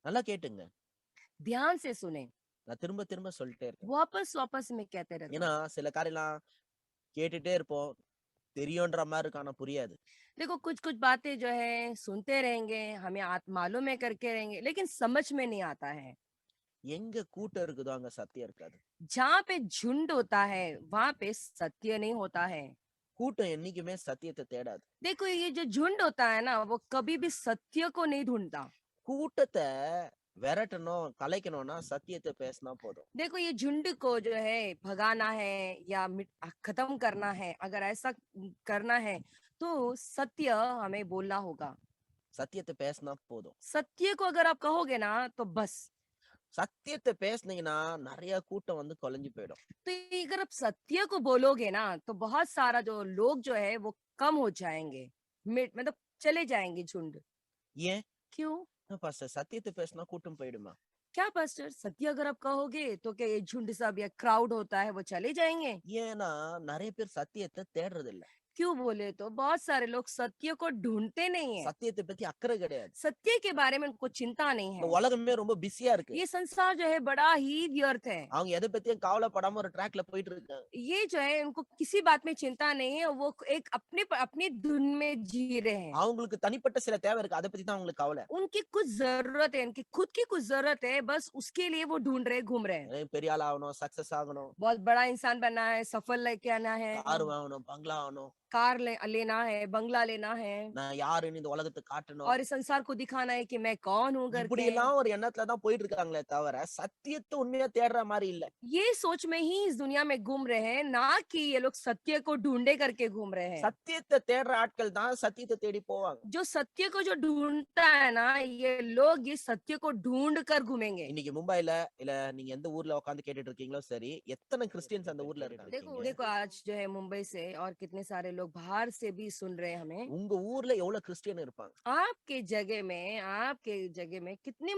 நல்லா கேட்டுங்க. ध्यान से सुने, நான் திரும்ப திரும்ப சொல்லிட்டே இருக்கேன். वापस वापस में कहते रहते ஏன்னா சில காரியம்லாம் கேட்டுட்டே இருப்போம். தெரியும்ன்ற மாதிரி இருக்கும் ஆனா புரியாது. देखो कुछ कुछ बातें जो है सुनते रहेंगे, हमें मालूम है करके रहेंगे, लेकिन समझ में नहीं आता है। எங்க கூட்டம் இருக்குதோ அங்க சத்தியம் இருக்காது. जहाँ पे झुंड होता है वहां पे सत्य नहीं होता है। கூட்டம் என்னைக்குமே சத்தியத்தை தேடாது. देखो ये जो झुंड होता है ना वो कभी भी सत्य को नहीं ढूंढता। கூட்டத்தை விரட்டணும் கலைக்கணும்னா சத்தியத்தை பேசினா போதும். देखो ये झुंड को जो है भगाना है या खत्म करना है, अगर ऐसा करना है तो सत्य हमें बोलना होगा। சத்தியத்தை பேசினா போதும். सत्य को अगर आप कहोगे ना तो बस। சத்தியத்தை பேசுனீங்கன்னா நிறைய கூட்டம் வந்து கொலைஞ்சு போயிடும். तो अगर आप सत्य को बोलोगे ना तो बहुत सारा जो लोग जो है वो कम हो जाएंगे, मतलब चले जाएंगे झुंड। ஏன்? क्यों? பாஸ்டர் சத்தியத்தை பேசினா கூட்டம் போயிடுமா? क्या पास्टर सत्य अगर आप कहोगे तो क्या ये झुंड सब या क्राउड होता है वो चले जाएंगे? ஏன்னா நிறைய பேர் சத்தியத்தை தேடுறது இல்ல. क्यों बोले तो बहुत सारे लोग सत्य को ढूंढते नहीं है। சத்தியத்தை பத்தி அக்கறை கிடையாது. सत्य के बारे में उनको चिंता नहीं இந்த है। உலகமே ரொம்ப பிஸியா இருக்கு. ये संसार जो है बड़ा ही व्यर्थ है। அவங்க எதை பத்தியும் கவலைப்படாம ஒரு ட்ராக்ல போயிட்டு இருக்காங்க. ये जो है उनको किसी बात में चिंता नहीं है, वो एक अपनी धुन में जी रहे हैं। அவங்களுக்கு தனிப்பட்ட சில தேவை இருக்கு. அதை பத்தி தான் அவங்களுக்கு கவலை. उनकी कुछ जरूरत है, उनकी खुद की कुछ जरूरत है, बस उसके लिए वो ढूंढ रहे घूम रहे हैं। எனக்கு பெரிய ஆள் ஆகணும், சக்சஸ் ஆகணும், बहुत बड़ा इंसान बनना है, सफल लेके आना है, கார் வாங்கணும், பங்களா ஆகணும், कार लेना है, बंगला लेना है, நான் யாருன்னு இந்த உலகத்தை காட்டணும். और इस संसार को दिखाना है कि मैं कौन हूँ இப்படி करके। எல்லாம் ஒரு எண்ணத்துல தான் போயிட்டு இருக்காங்களே தவிர சத்தியத்தை உண்மையா தேடுற மாதிரி இல்ல. ये सोच में ही इस दुनिया में घूम रहे हैं, ना कि ये लोग सत्य को ढूंढे करके घूम रहे हैं। சத்தியத்தை தேடுற ஆட்கள் தான் சத்தியத்தை தேடி போவாங்க. जो सत्य को जो ढूंढता है ना ये लोग ये सत्य को ढूंढ कर घूमेंगे। இன்னைக்கு மும்பைல இல்ல நீங்க எந்த ஊர்ல உட்கார்ந்து கேட்டுட்டு இருக்கீங்களோ சரி, எத்தனை கிறிஸ்டியன்ஸ் அந்த ஊர்ல देखो இருக்காங்க? देखो आज जो है मुंबई से और कितने सारे लोग बाहर से भी सुन रहे हैं हमें। உங்க ஊர்ல எவ்வளவு கிறிஸ்டியன் இருப்பாங்க? आपके जगह में कितने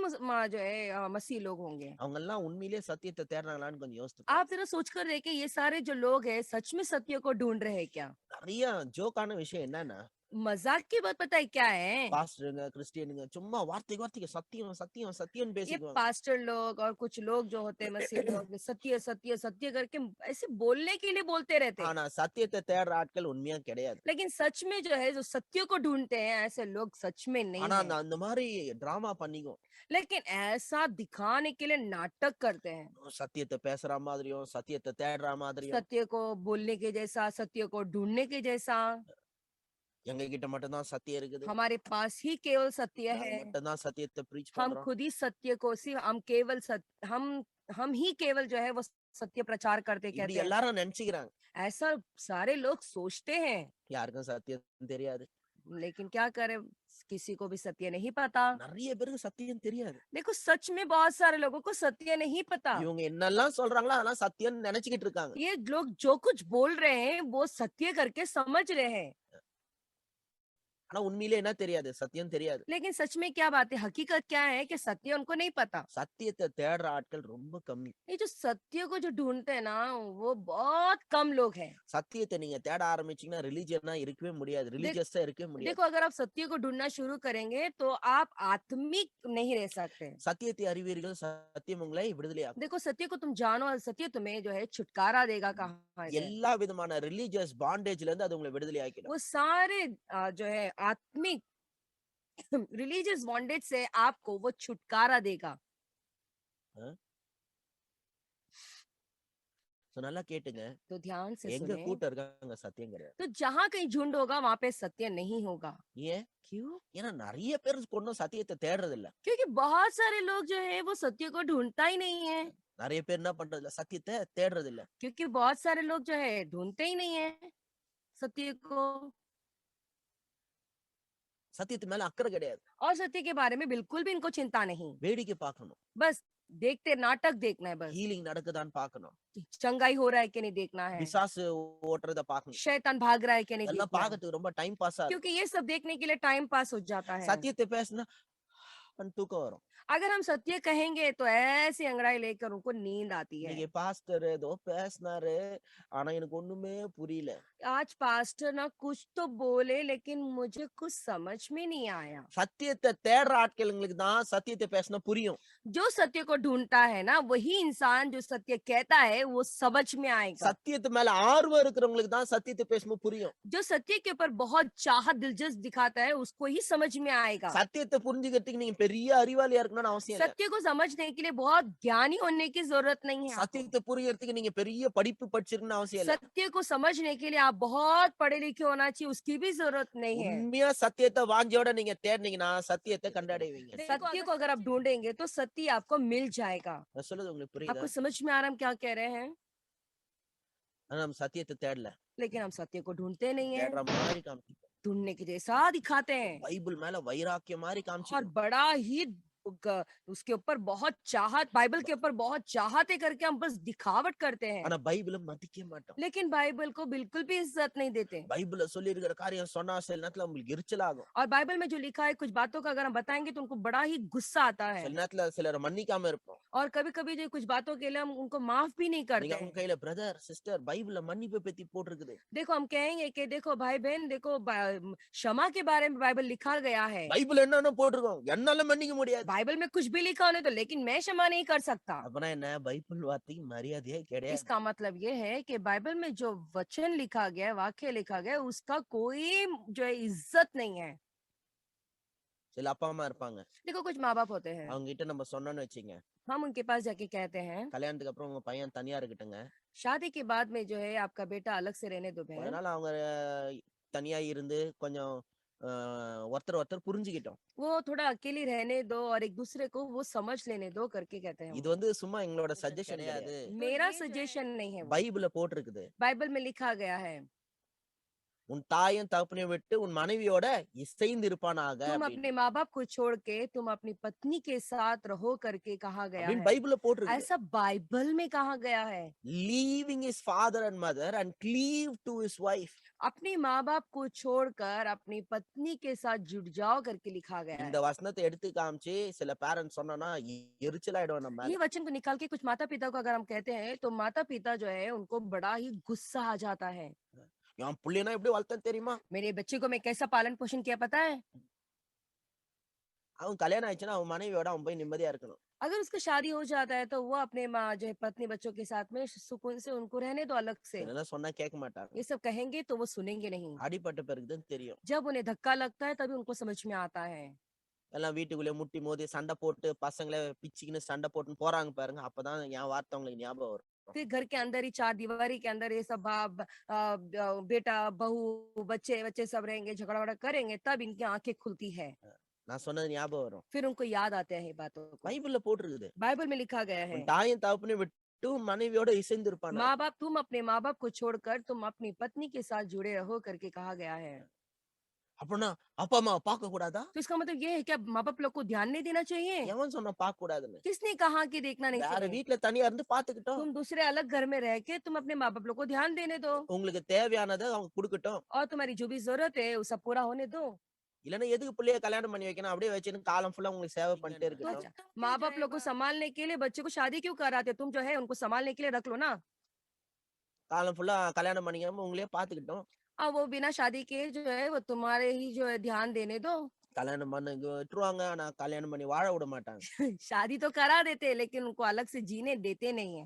जो है मसीह लोग होंगे? அவங்க எல்லாம் உண்மையிலேயே சத்தியத்தை தேடுறாங்களான்னு கொஞ்சம் யோசிச்சு आप जरा सोच कर देखें ये सारे जो लोग हैं सच में सत्य को ढूंढ रहे हैं क्या? நிறைய ஜோக்கான விஷயம் என்னன்னா मजाक की बात पता है क्या है? பாஸ்டருங்க, கிறிஸ்டியனுங்க சும்மா வார்த்தைக்கு வார்த்தைக்கு சத்தியம், சத்தியம், சத்தியம்னு ये பேசிக்குவாங்க. पास्टर लोग और कुछ लोग जो होते हैं मसीह लोग सत्य सत्य सत्य करके ऐसे बोलने के लिए बोलते रहते हैं। ஆனா சத்தியத்த தேடுற ஆட்கள் உண்மையா கிடையாது. लेकिन सच में जो है जो सत्य को ढूंढते हैं ऐसे लोग सच में नहीं ஆனா है। அந்த மாரி டிராமா பண்ணிக்கும். लेकिन ऐसा दिखाने के लिए नाटक करते हैं। சத்தியத்த பேசுற மாதிரியும், சத்தியத்த தேடுற மாதிரியும், सत्य को बोलने के जैसा, सत्य को ढूंढने के जैसा। எங்க கிட்ட மட்டும் தான் சத்தியம் இருக்குது. हमारे पास ही केवल सत्य நாங்க है। மட்டும் தான் சத்தியத்த ப்ரீச் हम பண்றோம். खुद ही सत्य को सिर्फ हम केवल हम ही केवल जो है वो सत्य प्रचार करते இப்படி कहते हैं। எல்லாரும் நினைச்சுக்கிறாங்க. ऐसा सारे लोग सोचते हैं। யாருக்கும் சத்தியம் தெரியாது. लेकिन क्या करें, किसी को भी सत्य नहीं पता। நிறைய பேருக்கு சத்தியம் தெரியாது. देखो सच में बहुत सारे लोगों को सत्य नहीं पता। இவங்க என்னெல்லாம் சொல்றாங்களோ அதெல்லாம் சத்தியம்னு நினைச்சுக்கிட்டு இருக்காங்க. ये लोग जो कुछ बोल रहे हैं वो सत्य करके समझ रहे हैं। ஆனா உண்மையிலே என்ன தெரியாது, சத்தியம் தெரியாது. लेकिन सच में क्या बात है, हकीकत क्या है कि सत्य उनको नहीं पता। சத்தியத்தை தேடுற ஆட்கள் ரொம்ப கம்மி. ये जो सत्य को जो ढूंढते हैं ना वो बहुत कम लोग हैं। சத்தியத்தை நீங்க தேட ஆரம்பிச்சீங்கன்னா ரிலிஜியனா இருக்கவே முடியாது, ரிலிஜியஸா இருக்கவே முடியாது. देखो अगर आप सत्य को ढूंढना शुरू करेंगे तो आप आत्मिक नहीं रह सकते। சத்தியத்தை அறிவீர்கள், சத்தியம் உங்களை விடுதலையாக்கும். देखो सत्य को तुम जानो और सत्य तुम्हें जो है छुटकारा देगा कहाँ से। எல்லா விதமான ரிலிஜியஸ் பாண்டேஜ்ல இருந்து அது உங்களை விடுதலையாக்கிடும். वो सारे जो है आत्मिक रिलीजियस बॉन्डेज से आपको वो छुटकारा देगा। So, நல்லா கேட்டுங்க. तो ध्यान से எங்க सुने। கூட்டம் இருக்காங்க அங்க சத்தியம் கிடையாது. तो जहाँ कहीं झुंड होगा वहां पे सत्य नहीं होगा। ஏன்? क्यों? ஏன்னா நிறைய பேர் கொண்டும் சத்தியத்தை தேடுறது இல்ல. क्योंकि बहुत सारे लोग जो है वो सत्य को ढूंढता ही नहीं है। நிறைய பேர் என்ன பண்றது இல்ல, சத்தியத்தை தேடுறது இல்ல. क्योंकि बहुत सारे लोग जो है ढूंढते ही नहीं है सत्य को। சத்தியத்து மேல அக்கறை கிடையாது. और सत्य के बारे में बिल्कुल भी इनको चिंता नहीं। வேடிக்கை பார்க்கணும். बस देखते नाटक देखना है, बस ஹீலிங் நடக்குதான்னு பார்க்கணும். चंगाई हो रहा है कि नहीं देखना है, பிசாசு ஓட்டுறத பார்க்கணும். शैतान भाग रहा है कि नहीं இதெல்லாம் देखना है। பார்க்கறதுக்கு ரொம்ப டைம் பாஸ் ஆகும். क्योंकि ये सब देखने के लिए टाइम पास हो जाता है। சத்தியத்தை பேசினா தூக்கம் வரும். अगर हम सत्य कहेंगे तो ऐसी अंगड़ाई लेकर उनको नींद आती है। இன்னைக்கு பாஸ்டர் ஏதோ பேசினாரு, ஆனா எனக்கு ஒண்ணுமே புரியல. आज पास्टर ना कुछ तो बोले लेकिन मुझे कुछ समझ में नहीं आया। சத்தியத்தை தேடுற ஆட்களுங்களுக்கு தான் சத்தியத்தை பேசினா புரியும். जो सत्य को ढूंढता है ना वही इंसान जो सत्य कहता है वो समझ में आएगा। சத்தியத்து மேல ஆர்வம் இருக்கிறவங்களுக்கு தான் சத்தியத்தை பேசும்போது புரியும். जो सत्य के ऊपर बहुत चाहत दिलचस्प दिखाता है उसको ही समझ में आएगा। சத்தியத்தை புரிஞ்சுக்கிறதுக்கு நீங்க பெரிய அறிவாளியா இருக்கணும்னு அவசியம் இல்ல. सत्य को समझने के लिए बहुत ज्ञानी होने की जरूरत नहीं है। சத்தியத்தை புரியறதுக்கு நீங்க பெரிய படிப்பு படிச்சிருக்கணும்னு அவசியம் இல்ல. सत्य को समझने के लिए आप बहुत पढ़े लिखे होना चाहिए उसकी भी जरूरत नहीं है। உண்மையா சத்தியத்தை வாஞ்சோட நீங்க தேடினீங்கன்னா சத்தியத்தை கண்டடைவீங்க. सत्य को अगर आप ढूंढेंगे तो सत्य आपको मिल जाएगा। நான் சொல்றது உங்களுக்கு புரியுதா? आपको समझ में आ रहा है हम क्या कह रहे हैं? ஆனா நம்ம சத்தியத்தை தேடல. लेकिन हम सत्य को ढूंढते नहीं है, தேடுற மாதிரி காமிச்சிட்டோம். ढूंढने के जैसा दिखाते हैं பைபிள் மேல வைராக்கியம் மாதிரி और காமிச்சிட்டோம். बड़ा ही उसके ऊपर बहुत चाहत, बाइबल के ऊपर बहुत चाहते करके हम बस दिखावट करते हैं। ஆனா பைபிளை மதிக்க மாட்டோம். लेकिन बाइबल को बिल्कुल भी इज्जत नहीं देते। பைபிள்ல சொல்லி இருக்கிற காரியம் சொன்னா சில நேரத்துல உங்களுக்கு எரிச்சல் ஆகும். और बाइबल में जो लिखा है कुछ बातों का अगर हम बताएंगे तो उनको बड़ा ही गुस्सा आता है। சில நேரத்துல சிலரை மன்னிக்காம இருப்போம். और कभी कभी जो कुछ बातों के लिए हम उनको माफ भी नहीं நீங்க करते அவங்க हैं। கையில பிரதர் சிஸ்டர் பைபிள்ல மன்னிப்பை பத்தி போட்டிருக்குது. देखो हम कहेंगे कि देखो भाई बहन देखो क्षमा के बारे में बाइबल लिखा गया है। பைபிள் என்னன்னு போட்டிருக்கோம், என்னால மன்னிக்க முடியாது. बाइबल में कुछ भी लिखा होने तो लेकिन मैं क्षमा नहीं कर सकता। அப்பனா என்ன, பைபிள் வார்த்தைக்கு மரியாதையே கிடையாது. इसका मतलब ये है कि बाइबल में जो वचन लिखा गया है, वाक्य लिखा गया है, उसका कोई जो है इज्जत नहीं है। சில அப்பா அம்மா இருப்பாங்க, देखो कुछ माँ बाप होते हैं, அவங்க கிட்ட நம்ம சொன்னோம்னு வச்சுங்க, हम उनके पास जाके कहते हैं கல்யாணத்துக்கு அப்புறம் உங்க பையன் தனியா இருக்கட்டுங்க, शादी के बाद में जो है आपका बेटा अलग से रहने दो बहन। அதனால அவங்க தனியா இருந்து கொஞ்சம் ஒருத்தர் ஒருத்தர் புரிஞ்சுக்கிட்டோம். वो थोड़ा अकेली रहने दो और एक दूसरे को वो समझ लेने दो करके कहते हैं இது वो। வந்து சும்மா எங்களோட சஜஷன் கிடையாது, मेरा सजेशन नहीं है वो, பைபிள்ல போட்டிருக்குது. बाइबल में लिखा गया है உன் தாயும் தகப்பனையும் விட்டு உன் மனைவியோட இசைந்து இருப்பானாக तुम அப்படின்னு. अपने माँ बाप को छोड़ के तुम अपनी पत्नी के साथ रहो करके कहा गया அப்படின்னு है। பைபிள்ல போட்டிருக்கு. ऐसा बाइबल में कहा गया है। Leaving his father and mother and cleave to his wife. अपने माँ बाप को छोड़कर अपनी पत्नी के साथ जुड़ जाओ करके लिखा गया இந்த है। வசனத்தை எடுத்து காமிச்சு சில பேரண்ட்ஸ் சொன்னா எரிச்சலாயிடும் நம்ம ये वचन को निकाल के कुछ माता पिता को अगर हम कहते हैं तो माता पिता जो है उनको बड़ा ही गुस्सा आ जाता है। என் புள்ளைய எப்படி வளர்த்தேன் தெரியுமா? मेरे बच्चे को मैं कैसा पालन पोषण किया पता है? அவன் கல்யாணம் ஆயிடுச்சுன்னா அவன் மனைவியோட அவன் போய் நிம்மதியா இருக்கணும். अगर उसका शादी हो जाता है तो वो अपने माँ जो है पत्नी बच्चों के साथ में सुकून से उनको रहने दो अलग से। இதெல்லாம் சொன்னா கேட்க மாட்டாங்க. ये सब कहेंगे तो वो सुनेंगे नहीं। அடிபட்ட பிறகுதான் தெரியும். जब उन्हें धक्का लगता है तभी उनको समझ में आता है। எல்லாம் வீட்டுக்குள்ளே முட்டி மோதி சண்டை போட்டு பசங்கள பிச்சுக்கின்னு சண்டை போட்டுன்னு போறாங்க பாருங்க. அப்பதான் என் வார்த்தை உங்களுக்கு ஞாபகம் வரும். फिर घर के अंदर ही चार दीवारी के अंदर ये सब बाप बेटा बहू बच्चे बच्चे सब रहेंगे, झगड़ा वगड़ा करेंगे, तब इनकी आंखें खुलती है। நான் சொன்னது ஞாபகம் வரும். फिर उनको याद आते हैं बातों को। பைபிள்ல போட்டிருக்குது. बाइबल में लिखा गया है, உன் தாயும் தகப்பனையும் விட்டு மனைவியோட இசைந்திருப்பானா. माँ बाप तुम अपने माँ बाप को छोड़कर तुम अपनी पत्नी के साथ जुड़े रहो करके कहा गया है। அப்படின்னா அப்பா அம்மாவை பார்க்க கூடாதா? तो इसका मतलब ये है कि माँ बाप लोग को ध्यान नहीं देना चाहिए? எவன் சொன்னா பார்க்க கூடாதுன்னு? किसने कहा कि देखना नहीं வேற चाहिए? வீட்டுல தனியா இருந்து பாத்துக்கிட்டோம். तुम दूसरे अलग घर में रह के तुम अपने माँ बाप लोग को ध्यान देने दो, உங்களுக்கு தேவையானதை அவங்க கொடுக்கட்டும். और तुम्हारी जो भी जरूरत है वो सब पूरा होने दो। இல்லன்னா எதுக்கு பிள்ளைய கல்யாணம் பண்ணி வைக்கணும்? அப்படியே வச்சுன்னு காலம் ஃபுல்லா உங்களுக்கு சேவை பண்ணிட்டே तो இருக்கட்டும். माँ बाप लोग को संभालने के लिए बच्चे को शादी क्यों कराते? तुम जो है उनको संभालने के लिए रख लो ना। காலம் ஃபுல்லா கல்யாணம் பண்ணிக்காம உங்களையே பாத்துக்கிட்டோம். अब वो बिना शादी के जो है वो तुम्हारे ही जो है ध्यान देने दो। கல்யாணம் பண்ண விட்டுருவாங்க. ஆனா கல்யாணம் பண்ணி வாழ விட மாட்டாங்க. शादी तो करा देते हैं लेकिन उनको अलग से जीने देते नहीं है।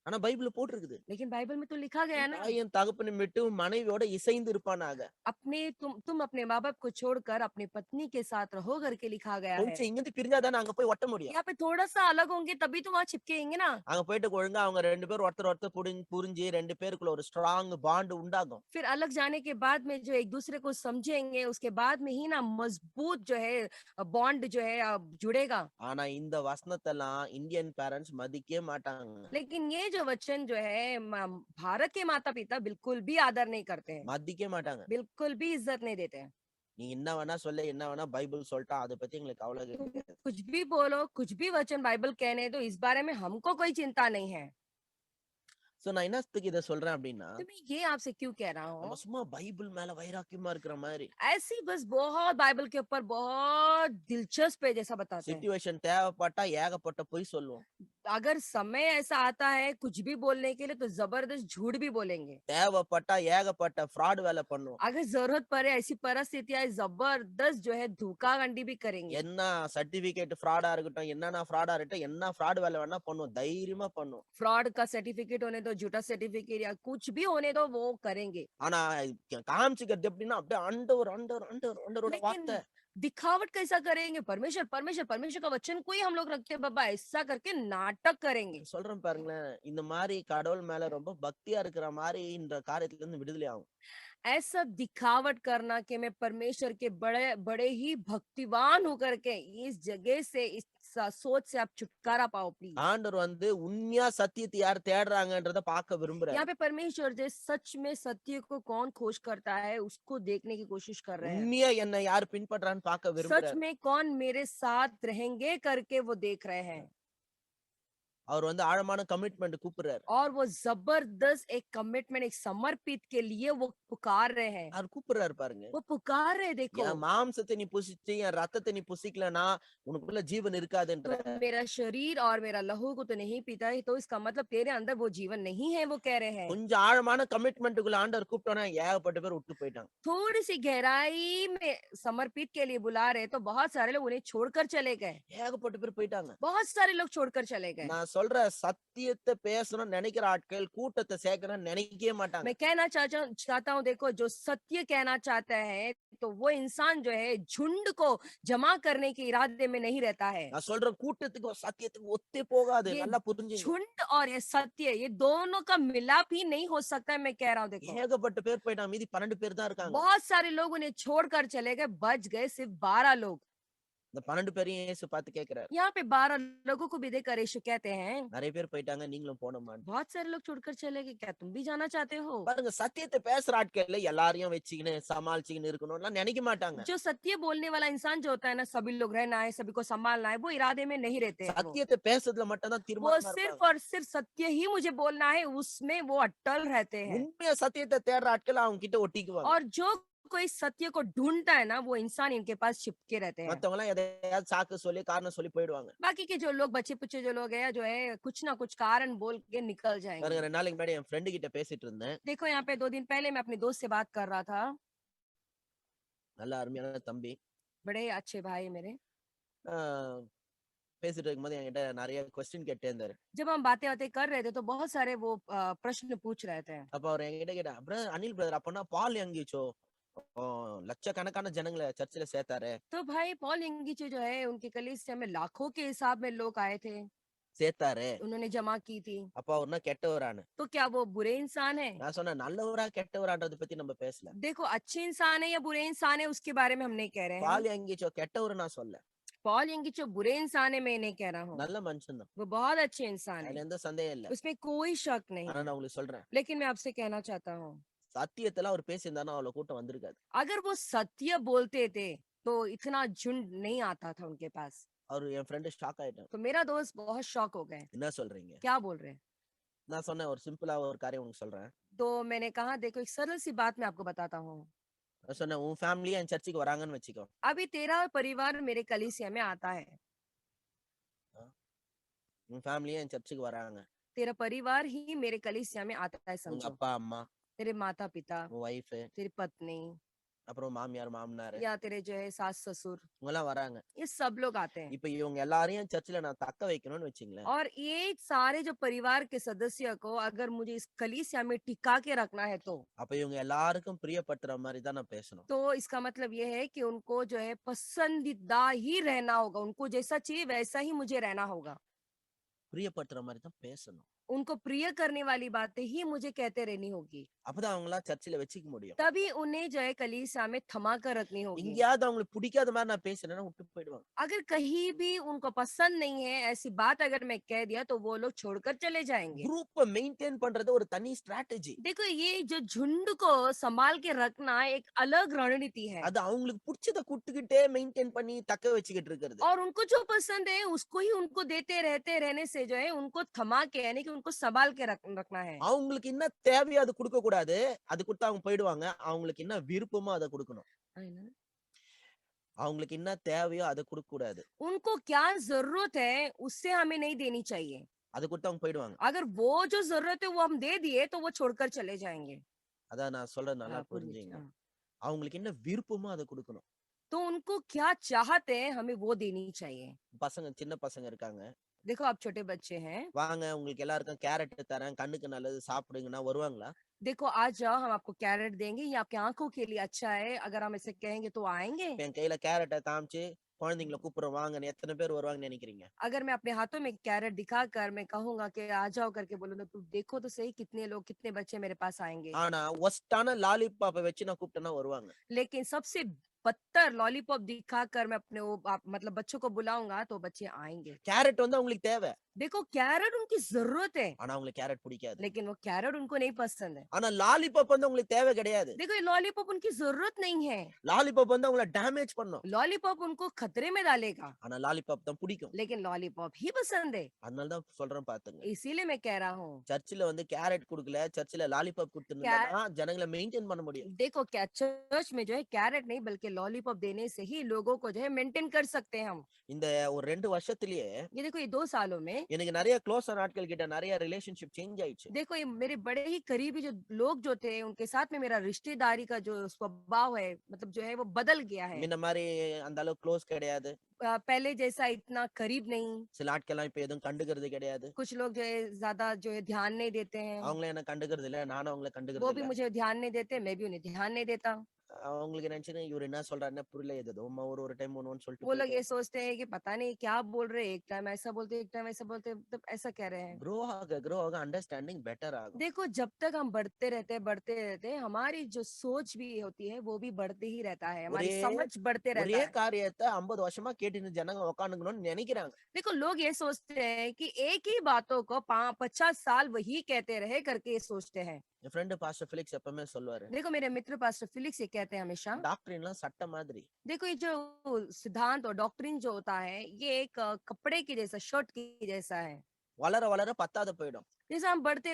ஆனா பைபிள்ல போட்டிருக்குது. लेकिन बाइबल में तो लिखा गया है ना, தாயும் தகப்பனை விட்டு மனைவியோட இசைந்து இருப்பானாக. अपने तुम अपने माँ बाप को छोड़कर अपनी पत्नी के साथ रहो करके लिखा गया है। கொஞ்சம் இங்கிருந்து பிரிஞ்சாதானே அங்க போய் ஒட்ட முடியும். यहाँ पे थोड़ा सा अलग होंगे तभी तो वहाँ चिपकेंगे ना। அங்க போயிட்டு ஒழுங்கா அவங்க 2 பேரும் ஒருத்தர் புரிஞ்சு 2 பேருக்குள்ள ஒரு ஸ்ட்ராங் பாண்ட் உண்டாகும். फिर अलग जाने के बाद में जो एक दूसरे को समझेंगे उसके बाद में ही ना मजबूत जो है बॉन्ड जो है जुड़ेगा। ஆனா இந்த வசனத்தெல்லாம் இந்தியன் பேரண்ட்ஸ் மதிக்கவே மாட்டாங்க. लेकिन ये जो वचन जो है भारत के माता पिता बिल्कुल भी आदर नहीं करते हैं, மதிக்கவே மாட்டாங்க. बिल्कुल भी इज्जत नहीं देते हैं। நீ என்ன வேணா சொல்ல, என்ன வேணா பைபிள் சொல்லிட்டா அதை பத்தி எங்களுக்கு கவலை तुम கிடையாது. कुछ भी बोलो, कुछ भी वचन बाइबल कहने दो, इस बारे में हमको कोई चिंता नहीं है। சோ நான் என்னத்துக்கு இதை சொல்றேன் அப்படின்னா, तो मैं ये आपसे क्यों कह रहा நம்ம हूँ, சும்மா பைபிள் மேல வைராக்கியமா இருக்கிற மாதிரி ऐसी बस बहुत बाइबल के ऊपर बहुत दिलचस्प है जैसा बताते हैं। சிச்சுவேஷன் தேவைப்பட்டா ஏகப்பட்ட பொய் சொல்லுவோம். अगर समय ऐसा आता है कुछ भी बोलने के लिए तो जबरदस्त झूठ भी बोलेंगे। தேவைப்பட்டா ஏகப்பட்ட ஃப்ராட் வேலை பண்ணுவோம். अगर जरूरत पड़े ऐसी परिस्थितियां जबरदस्त जो है धोखाधड़ी भी करेंगे। என்ன சர்டிபிகேட் ஃப்ராடா இருக்கட்டும், என்னன்னா ஃப்ராடா இருக்கட்டும், என்ன ஃப்ராட் வேலை வேணா பண்ணுவோம். தைரியமா பண்ணுவோம். फ्रॉड का सर्टिफिकेट होने दो, झूठा सर्टिफिकेट या कुछ भी होने दो वो करेंगे। ஆனா காமிச்சுக்கிறது எப்படின்னா அப்படியே ஆண்டவரோட வார்த்தை. लेकिन दिखावट कैसा करेंगे? परमेश्वर परमेश्वर परमेश्वर का वचन को ही हम लोग रखते हैं बाबा, ऐसा करके नाटक करेंगे। சொல்றேன் பாருங்களேன், இந்த மாதிரி கடவுள் மேல ரொம்ப பக்தியா இருக்கிற மாதிரி இந்த காரியத்துல இருந்து விடுதலை ஆகும். ऐसा दिखावट करना कि मैं परमेश्वर के बड़े बड़े ही भक्तिवान होकर के इस जगह से इस सोच से आप छुटकारा पाओ प्लीज। ஆண்டவர் உண்மையா சத்தியத்தை யார் தேடுறாங்கன்றத பார்க்க விரும்புறாரு. यहाँ पे परमेश्वर जो सच में सत्य को कौन खोज करता है उसको देखने की कोशिश कर रहे हैं। உண்மையா என்னை யார் பின்பற்றான்னு பார்க்க सच விரும்புறாரு. में कौन मेरे साथ रहेंगे करके वो देख रहे हैं। அவர் ஆழமான கமிட்மெண்ட் கூப்பிடுறாரு. और वो जबरदस्त एक कमिटमेंट एक समर्पित के लिए वो पुकार रहे हैं। அவர் கூப்பிடுறாரு பாருங்க. वो पुकार रहे देखो, என் மாம்சத்தை நீ புசிச்சு என் ரத்தத்தை நீ புசிக்கலனா உனக்குள்ள ஜீவன் இருக்காதுன்ற. तो मेरा शरीर और मेरा लहू को तो नहीं पीता है तो इसका मतलब तेरे अंदर वो जीवन नहीं है, वो कह रहे हैं। கொஞ்சம் ஆழமான கமிட்மெண்ட்டுக்குள்ள ஆண்டவர் கூப்பிட்டோன்னா ஏகப்பட்ட பேர் விட்டு போயிட்டாங்க. थोड़ी सी गहराई में समर्पित के लिए बुला रहे तो बहुत सारे लोग उन्हें छोड़कर चले गए। ஏகப்பட்ட பேர் போயிட்டாங்க. बहुत सारे लोग छोड़कर चले गए। நான் சொல்ற சத்தியத்தை பேசணும்னு நினைக்கிற ஆட்கள் கூட்டத்தை சேர்க்கணும்னு நினைக்கவே மாட்டாங்க. मैं कहना चाहता हूँ देखो, जो सत्य कहना चाहता है तो वो इंसान जो है झुंड को जमा करने के इरादे में नहीं रहता है। நான் சொல்ற கூட்டத்துக்கு சத்தியத்துக்கு ஒத்தே போகாது. ये நல்லா புரிஞ்சுங்க. झुंड और ये सत्य ये दोनों का मिलाप ही नहीं हो सकता है। मैं कह रहा हूँ देखो, ஏகப்பட்ட பேர் போயிட்டாங்க. மீதி 12 பேர் தான் இருக்காங்க. बहुत सारे लोग उन्हें छोड़कर चले गए, बच गए सिर्फ 12 लोग। இந்த 12 பேரையும் இயேசு பார்த்து கேக்குறாரு. यहाँ पे 12 लोगों को भी देखकर यीशु कहते हैं, நிறைய பேர் போயிட்டாங்க, நீங்களும் போணுமான்னு. बहुत सारे लोग छोड़कर चले गए, क्या तुम भी जाना चाहते हो? பாருங்க, சத்தியத்தை பேசுற ஆட்கள் எல்லாரையும் வச்சுக்கின்னு சமாளிச்சுக்கின்னு இருக்கணும்லாம் நினைக்க மாட்டாங்க. जो सत्य बोलने वाला इंसान जो होता है ना, सभी लोग रहना है, सभी को संभालना है, वो इरादे में नहीं रहते हैं। சத்தியத்தை பேசுறதுல மட்டும் தான் वो தீர்மானமா सिर्फ இருப்பாங்க. और सिर्फ सत्य ही मुझे बोलना है, उसमें वो अटल रहते हैं। உண்மையா சத்தியத்தை தேடுற ஆட்கள் அவங்க கிட்ட ஒட்டிக்குவாங்க. और जो कोई सत्य को ढूंढता है ना, वो इंसान इनके पास चिपके रहते हैं। மத்தவங்க எல்லாம் எதையாவது சாக்கு சொல்லி காரணம் சொல்லி போயிடுவாங்க. बाकी के जो लोग बच्चे पुच्चे जो लोग हैं जो है कुछ ना कुछ कारण बोल के निकल பாருங்க जाएंगे। 2 நாளைக்கு முன்னாடி என் ஃப்ரெண்டு கிட்ட பேசிட்டு இருந்தேன். देखो यहाँ पे 2 दिन पहले मैं अपने दोस्त से बात कर रहा था। நல்ல அருமையான தம்பி. बड़े अच्छे भाई मेरे। ஆ பேசிட்டு இருக்கும்போது என்கிட்ட நெறைய கொஸ்டின் கேட்டே இருந்தாரு. जब हम बातें बातें कर रहे थे तो बहुत सारे वो प्रश्न पूछ रहे थे। அப்ப அவர் என்கிட்ட கேட்டார், அனில் பிரதர் அப்பன்னா பால் எங்கேச்சோ லட்சக்கணக்கான ஜனங்கள சர்ச்சில சேர்த்தாரே. तो भाई पॉल यंगीचे जो है उनकी कलीसिया में लाखों के हिसाब में लोग आए थे, சேர்த்தாரே. उन्होंने जमा की थी। அப்ப அவர்னா கெட்டவரான்னு. तो क्या वो बुरे इंसान है? நான் சொன்னேன் நல்லவரா கெட்டவரான்றத பத்தி நம்ம பேசல. देखो अच्छे इंसान है या बुरे इंसान है उसके बारे में हम नहीं कह रहे हैं। பால் எங்கேச்சோ கெட்டவரு நான் சொல்ல. पॉल यंगीचे बुरे इंसान है मैं नहीं कह रहा हूँ। நல்ல மனுஷன் தான். वो बहुत अच्छे इंसान அதுல है, எந்த சந்தேகம் இல்ல. उसमें कोई शक नहीं ஆனா है। நான் உங்களுக்கு சொல்றேன். लेकिन मैं आपसे कहना चाहता हूँ, சத்தியத்துல அவர் பேசியிருந்தாருன்னா அவ்வளவு கூட்டம் வந்திருக்காது. अगर वो सत्य बोलते थे तो इतना झुंड नहीं आता था उनके पास। அவரு என் ஃப்ரெண்டு ஷாக் ஆயிட்டான். तो मेरा दोस्त बहुत शॉक हो गए। என்ன சொல்றீங்க? क्या बोल रहे हैं? நான் சொன்னேன் ஒரு சிம்பிளா ஒரு காரியம் உங்களுக்கு சொல்றேன். तो मैंने कहा देखो एक सरल सी बात मैं आपको बताता हूँ। நான் சொன்னேன் உன் ஃபேமிலி என் சர்ச்சுக்கு வராங்கன்னு வச்சுக்கோ. अभी तेरा परिवार मेरे कलीसिया में आता है, உன் ஃபேமிலி என் சர்ச்சுக்கு வராங்க. तेरा परिवार ही मेरे कलीसिया में आता है உங்க समझो। அப்பா அம்மா, तेरे माता पिता, உன் ஒய்ஃப், तेरी पत्नी அப்புறம் மாமியார் மாமனார் या तेरे जो है सास ससुर, இவங்க எல்லாம் வராங்க. ये सब लोग आते हैं। இப்ப இவங்க எல்லாரையும் சர்ச்சில் நான் தக்க வைக்கணும்னு வச்சுங்களேன். और ये सारे जो परिवार के सदस्य को अगर मुझे इस कलीसिया में टिका के रखना है அப்ப இவங்க எல்லாருக்கும் பிரியப்படுத்துற மாதிரி தான் நான் பேசணும். तो इसका मतलब ये है कि उनको जो है पसंदीदा ही रहना होगा, उनको जैसा चाहिए वैसा ही मुझे रहना होगा, பிரியப்படுத்துற மாதிரி தான் பேசணும். उनको प्रिय करने वाली बातें ही मुझे कहते रहनी होगी, அப்பதான் அவங்கள சர்ச்சில் வச்சுக்க முடியும். तभी उन्हें जो है कलीसिया में थमा कर रखनी होगी। எங்கேயாவது அவங்களுக்கு பிடிக்காத மாதிரி நான் பேசினேன்னா விட்டு போயிடுவாங்க. अगर कहीं भी उनको पसंद नहीं है ऐसी बात अगर मैं कह दिया तो वो लोग छोड़कर चले जाएंगे। குரூப்ப மெயின்டைன் பண்றது ஒரு தனி ஸ்ட்ராட்டஜி. देखो ये जो झुंड को संभाल के रखना एक अलग रणनीति है, அது அவங்களுக்கு பிடிச்சத குட்டுக்கிட்டே மெயின்டைன் பண்ணி தக்க வச்சுக்கிட்டு இருக்கிறது. और उनको जो पसंद है उसको ही उनको देते रहते रहने से जो है उनको थमा के यानी कि उनको संभाल के रखना है। அவங்களுக்கு என்ன தேவையோ அது கொடுக்க கூடாது. அது கொடுத்தா அவங்க போயிடுவாங்க. அவங்களுக்கு என்ன விருப்பமோ அதை கொடுக்கணும். அவங்களுக்கு என்ன தேவையோ அதை கொடுக்க கூடாது. उनको क्या जरूरत है उससे हमें नहीं देनी चाहिए। அது கொடுத்தா அவங்க போயிடுவாங்க. अगर वो जो जरूरत है वो हम दे दिए तो वो छोड़कर चले जाएंगे। அதான் நான் சொல்றது நல்லா हाँ, बोलिए, புரிஞ்சுங்க. हाँ। அவங்களுக்கு என்ன விருப்பமோ அதை கொடுக்கணும். तो उनको क्या चाहते हैं हमें वो देनी चाहिए। பசங்க சின்ன பசங்க இருக்காங்க. देखो आप छोटे बच्चे हैं, வாங்க உங்களுக்கு எல்லாருக்கும் கேரட் தரேன் கண்ணுக்கு நல்லது சாப்பிடுங்கன்னா வருவாங்களா? देखो आज जाओ हम आपको कैरेट देंगे, ये आपकी आंखों के लिए अच्छा है, अगर हम ऐसे कहेंगे तो आएंगे। இப்ப என் கையில கேரட்டை காமிச்சு குழந்தைங்களை கூப்பிடுறோம் வாங்கன்னு எத்தனை பேர் வருவாங்கன்னு நினைக்கிறீங்க? अगर मैं अपने हाथों में कैरेट दिखाकर मैं कहूंगा कि आ जाओ करके बोलूंगा तो देखो तो सही कितने लोग कितने बच्चे मेरे पास आएंगे। ஆனா ஒஸ்டான லாலிபாப்பை வச்சு நான் கூப்பிட்டேன்னா வருவாங்க. लेकिन सबसे बदतर लॉलीपॉप दिखाकर मैं अपने वो मतलब बच्चों को बुलाऊंगा तो बच्चे आएंगे। கேரட் வந்து அவங்களுக்கு தேவை. देखो कैरेट उनकी जरूरत है, ஆனா அவங்களுக்கு கேரட் பிடிக்காது. लेकिन वो कैरेट उनको नहीं पसंद है। ஆனா லாலிபாப் வந்து அவங்களுக்கு தேவை கிடையாது. देखो ये लॉलीपॉप उनकी जरूरत नहीं है, லாலிபாப் வந்து அவங்கள டேமேஜ் பண்ணும். लॉलीपॉप उनको खतरे में डालेगा, ஆனா லாலிபாப் தான் பிடிக்கும். लेकिन लॉलीपॉप ही पसंद है। அதனால தான் சொல்றேன் பாத்துங்க. इसीलिए मैं कह रहा हूँ சர்ச்சில் வந்து கேரட் குடுக்கல சர்ச்சில் லாலிபாப் கொடுத்துருந்தா ஜனங்களை மெயின்டைன் பண்ண முடியும். देखो क्या चर्च में जो है कैरेट नहीं बल्कि लॉलीपॉप देने से ही लोगों को जो है मेंटेन कर सकते हैं हम। இந்த ஒரு 2 வருஷத்திலேயே ये देखो ये 2 सालों में எனக்கு நிறைய க்ளோஸான ஆட்கள் கிட்ட நிறைய ரிலேஷன்ஷிப் சேஞ்ச் ஆயிடுச்சு. देखो ये मेरे बड़े ही करीबी जो लोग जो थे उनके साथ में मेरा रिश्तेदारी का जो स्वभाव है मतलब जो है वो बदल गया है। முன்ன மாதிரி அந்த அளவு க்ளோஸ் கிடையாது. पहले जैसा इतना करीब नहीं, சில ஆட்கள்லாம் இப்ப எதுவும் கண்டுக்கிறது கிடையாது. कुछ लोग जो है ज्यादा जो है ध्यान नहीं देते हैं, அவங்களே என்ன கண்டுக்கிறது இல்ல நானும் அவங்கள वो கண்டுக்கிறது भी இல்ல. मुझे ध्यान नहीं देते, मैं भी उन्हें ध्यान नहीं देता। அவங்களுக்கு நினைச்சுன்னு இவர் என்ன சொல்றாருன்னு புரியல ஏதோ ஒரு டைம் ஒன்னு சொல்லிட்டு वो लोग ये सोचते हैं कि पता नहीं क्या बोल रहे हैं, एक टाइम ऐसा बोलते एक टाइम ऐसा बोलते मतलब ऐसा कह रहे हैं। grow ஆக அண்டர்ஸ்டாண்டிங் பெட்டர் ஆகும். देखो जब तक हम बढ़ते रहते हैं हमारी जो सोच भी होती है वो भी बढ़ते ही रहता है, हमारी ஒரே समझ बढ़ते रहता ஒரே है। காரியத்தை 50 வருஷமா கேட்டு ஜனங்க உட்காந்துக்கணும்னு நினைக்கிறாங்க. देखो लोग ये सोचते हैं कि एक ही बातों को 50 साल वही कहते रहे करके ये सोचते हैं। என் ஃப்ரெண்ட் பாஸ்டர் ஃபிலிக்ஸ் எப்பவுமே சொல்லுவாரு देखो मेरे मित्र पास्टर फिलिक्स ये कहते हैं हमेशा, டாக்டரின்லாம் சட்ட மாதிரி. देखो ये जो सिद्धांत और डॉक्ट्रिन जो होता है ये एक कपड़े की जैसा शर्ट की जैसा है, வளர வளர பத்தாத போயிடும். जैसे हम बढ़ते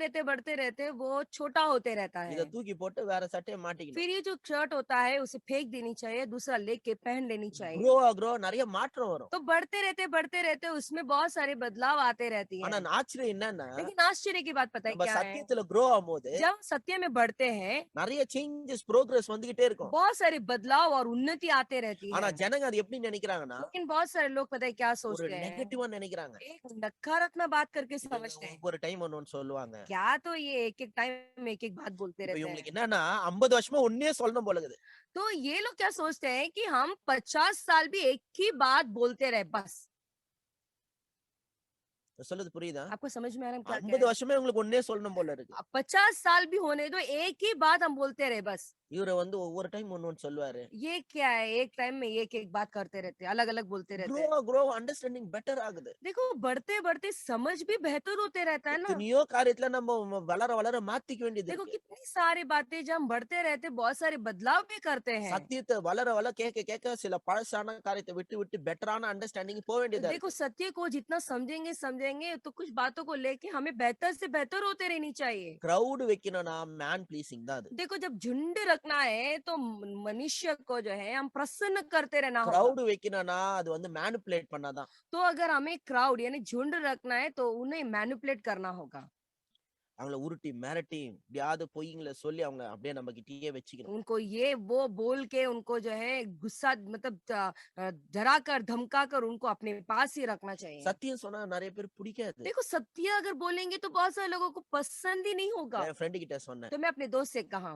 रहते वो छोटा होते रहता இத है। தூக்கி போட்டு வேற சட்டைய மாட்டிக்கணும். फिर ये जो शर्ट होता है उसे फेंक देनी चाहिए, दूसरा लेके पहन लेनी चाहिए। க்ரோ நெறைய மாற்றம் வரும். तो बढ़ते रहते उसमें बहुत सारे बदलाव आते रहती ஆனா है। ஆச்சரியம் என்னன்னா, लेकिन आश्चर्य की बात पता है நம்ம क्या है? சத்தியத்துல க்ரோ ஆகும்போது जब हम सत्य में बढ़ते हैं, நெறைய சேஞ்சஸ் புரோகிரஸ் வந்துகிட்டே இருக்கும். बहुत सारे बदलाव और उन्नति आते रहती ஆனா है। ஜனங்க அது எப்படி நினைக்கிறாங்கன்னா, लेकिन बहुत सारे लोग पता है क्या ஒரு सोचते हैं? நெகட்டிவா நினைக்கிறாங்க. एक नकारात्मक बात करके இவங்க समझते हैं। ஒவ்வொரு டைம் ஒண்ணு சொல்லுவாங்க. क्या तो ये एक-एक टाइम एक-एक बात बोलते இப்ப रहते இவங்களுக்கு हैं। என்னன்னா 50 வருஷமா ஒண்ணே சொல்லணும் போல இருக்குது. तो ये लोग क्या सोचते हैं कि हम 50 साल भी एक ही बात बोलते रहे बस। நான் சொல்றது புரியுதா? आपको समझ में आ रहा है हम क्या कह 50 रहे हैं? வருஷமே உங்களுக்கு ஒண்ணே சொல்லணும் போல இருக்கு. अब 50 साल भी होने दो, एक ही बात हम बोलते रहे बस। இவரு ஒவ்வொரு டைம் ஒண்ணு சொல்லுவாரு. ये क्या है? एक टाइम में एक-एक बात करते रहते हैं, अलग-अलग बोलते रहते हैं। க்ரோ அண்டர்ஸ்டாண்டிங் பெட்டர் ஆகுது. देखो बढ़ते-बढ़ते समझ भी बेहतर होते रहता है ना। எத்தனையோ காரியத்துல நம்ம வளர மாத்திக்க வேண்டியது देखो இருக்கு. कितनी सारी बातें जब हम बढ़ते रहते बहुत सारे बदलाव भी करते हैं। சத்தியத்தை வளர கேட்க சில பழசான காரியத்தை விட்டு பெட்டரான அண்டர்ஸ்டாண்டிங் போக வேண்டியதா देखो இருக்கு. सत्य को जितना समझेंगे तो कुछ बातों को लेके हमें बेहतर से बेहतर होते रहनी चाहिए। கிரவுட் வைக்கணும்னா மேன் ப்ளீசிங் தான் அது. देखो जब झुंड रखना है तो मनुष्य को जो है हम प्रसन्न करते रहना होगा। கிரவுட் வைக்கணும்னா அது மேனிபுலேட் பண்ணாதான். तो अगर हमें क्राउड यानी झुंड रखना है तो उन्हें मैनिपुलेट करना होगा। அவங்கள உருட்டி மிரட்டி எப்படியாவது பொய்ங்களை சொல்லி அவங்க அப்படியே நம்ம கிட்டயே வச்சுக்கணும். उनको ये वो बोल के उनको जो है गुस्सा मतलब डरा कर धमका कर उनको अपने पास ही रखना चाहिए। சத்தியம் சொன்னா நிறைய பேர் பிடிக்காது. देखो सत्य अगर बोलेंगे तो बहुत सारे लोगों को पसंद ही नहीं होगा। என் ஃப்ரெண்டு கிட்ட சொன்னேன். तो मैं अपने दोस्त से कहा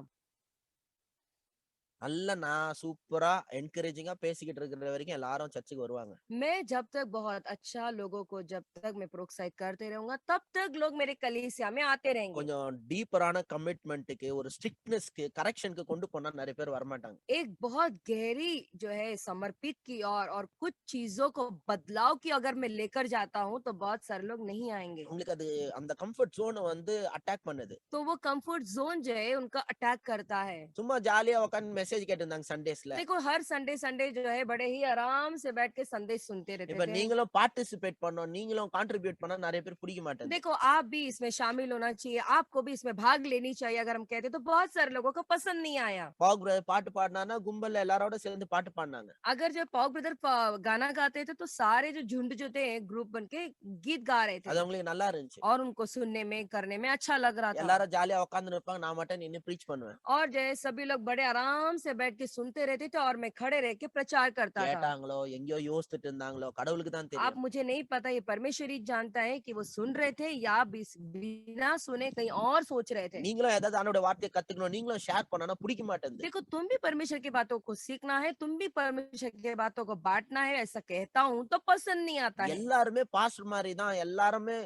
நல்ல நான் சூப்பரா என்கரேஜிங்கா பேசிக்கிட்டு இருக்கிற வரைக்கும் எல்லாரும் சர்ச்சுக்கு வருவாங்க. मैं जब तक बहुत अच्छा लोगों को जब तक मैं प्रोत्साहित करते रहूंगा तब तक लोग मेरे कलीसिया में आते रहेंगे। கொஞ்சம் டீப்பரான கமிட்மெண்ட்டுக்கு ஒரு ஸ்ட்ரிக்ட்னஸ்க்கு கரெக்ஷனுக்கு கொண்டு போனா நிறைய பேர் வரமாட்டாங்க. एक बहुत गहरी जो है समर्पित की और कुछ चीजों को बदलाव की अगर मैं लेकर जाता हूँ तो बहुत सारे लोग नहीं आएंगे। உங்களுக்கு அது அந்த கம்ஃபர்ட் ஜோனை அட்டாக் பண்ணுது. तो वो कंफर्ट जोन जो है उनका अटैक करता है। சும்மா ஜாலியா உட்கார்ந்து மெசேஜ் கேட்டிருந்தாங்க சண்டேஸ்ல. देखो हर संडे जो है बड़े ही आराम से बैठ के संदेश सुनते रहते இப்ப थे। நீங்களும் பார்ட்டிசிபேட் பண்ணணும், நீங்களும் கான்ட்ரிபியூட் பண்ணா நிறைய பேர் பிடிக்க மாட்டாங்க. देखो आप भी इसमें शामिल होना चाहिए, आपको भी इसमें भाग लेनी चाहिए अगर हम कहते तो बहुत सारे लोगों को पसंद नहीं आया। பாக் பிரதர் பாட்டு பாடினானா கும்பல்ல எல்லாரோட சேர்ந்து பாட்டு பாடினாங்க. अगर जब पॉग ब्रदर गाना गाते थे तो सारे जो झुंड जो थे ग्रुप बन के गीत गा रहे அது थे அவங்களுக்கு நல்லா இருந்துச்சு. और उनको सुनने में करने में अच्छा लग रहा था। எல்லாரும் ஜாலியா உட்கார்ந்து இருப்பாங்க, நான் மட்டும் நின்னு ப்ரீச் பண்ணுவேன். और जो है सभी लोग बड़े आराम से बैठ के सुनते रहते थे और मैं खड़े रह के प्रचार करता था। கேட்டாங்களோ எங்கேயோ யோசிச்சுட்டு இருந்தாங்களோ கடவுளுக்கு தான் आप தெரியும். मुझे नहीं पता, ये परमेश्वर ही जानता है कि वो सुन रहे थे या बिना सुने कहीं और सोच रहे थे। நீங்களும் ஏதாவது ஆண்டவருடைய வார்த்தையை கத்துக்கணும், நீங்களும் ஷேர் பண்ணனா பிடிக்க மாட்டேங்குது. देखो तुम भी परमेश्वर की बातों को सीखना है, तुम भी परमेश्वर की बातों को बांटना है, ऐसा कहता हूँ तो पसंद नहीं आता है। எல்லாருமே பாஸ்டர் மாதிரி தான், எல்லாருமே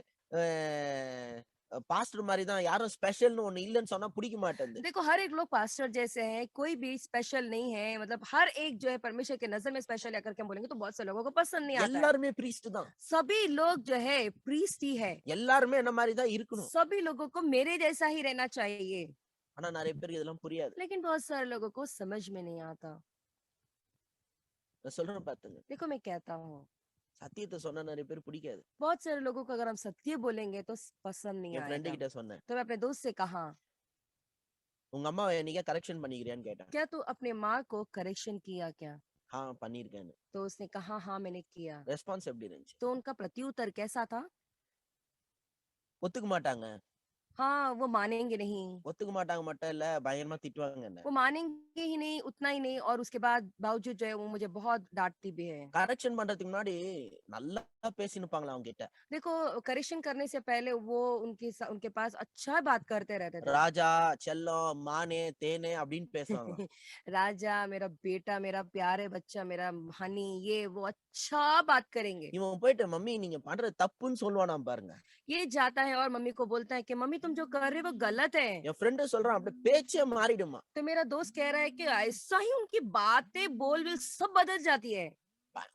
பாஸ்டர் மாதிரி தான், யாரும் ஸ்பெஷல்னு ஒண்ணு இல்லன்னு சொன்னா பிடிக்க மாட்டேங்குது. देखो हर एक लोग पास्टर जैसे हैं, कोई भी स्पेशल नहीं है, मतलब हर एक जो है परमेश्वर की नजर में स्पेशल है करके हम बोलेंगे तो बहुत से लोगों को पसंद नहीं आता है। எல்லாருமே பிரீஸ்ட் தான். सभी लोग जो है प्रीस्ट ही है, எல்லாருமே என்ன மாதிரி தான் இருக்கணும். सभी लोगों को मेरे जैसा ही रहना चाहिए। ஆனா நிறைய பேருக்கு இதெல்லாம் புரியாது. लेकिन बहुत सारे लोगों को समझ में नहीं आता। நான் சொல்றேன் பாத்துங்க. देखो मैं कहता हूँ சத்தியத்தை சொன்னா நிறைய பேர் பிடிக்காது. बहुत सारे लोगों को अगर हम सत्य बोलेंगे तो पसंद नहीं என் ஃப்ரெண்டு आएगा। கிட்ட சொன்னேன், तो मैं अपने दोस्त से कहा உங்க அம்மாவை என்னைக்கா கரெக்ஷன் பண்ணிக்கிறியான்னு கேட்டேன். क्या तू अपने माँ को करेक्शन किया क्या? பண்ணிருக்கேன்னு. तो उसने कहा हाँ मैंने किया। ரெஸ்பான்ஸ் எப்படி இருந்துச்சு? तो उनका प्रत्युत्तर कैसा था? ஒத்துக்க மாட்டாங்க. हाँ वो मानेंगे नहीं, ஒத்துக்க மாட்டாங்க மட்டும் இல்ல, பயங்கரமா திட்டுவாங்க என்ன. वो मानेंगे ही नहीं, उतना ही नहीं और उसके बाद बावजूद जो है वो मुझे बहुत डांटती भी है। கரெக்ஷன் பண்றதுக்கு முன்னாடி நல்லா பேசினுப்பாங்களா அவங்க கிட்ட. देखो करेक्शन करने से पहले वो उनके पास अच्छा बात करते रहते थे। ராஜா, செல்லம், மானே, தேனே அப்படின்னு பேசுவாங்க. राजा, मेरा बेटा, मेरा प्यारे बच्चा, मेरा हनी, ये वो अच्छा बात करेंगे। இவன் போயிட்டு மம்மி நீங்க பண்றது தப்புன்னு சொல்லுவானாம் பாருங்க. ये जाता है और मम्मी को बोलता है कि मम्मी तुम जो कर रहे हो वो गलत है। என் ஃப்ரெண்டு சொல்றான் அப்படியே பேச்சே மாறிடுமா. तो मेरा दोस्त कह रहा है कि ऐसा ही उनकी बातें बोल सब बदल जाती है।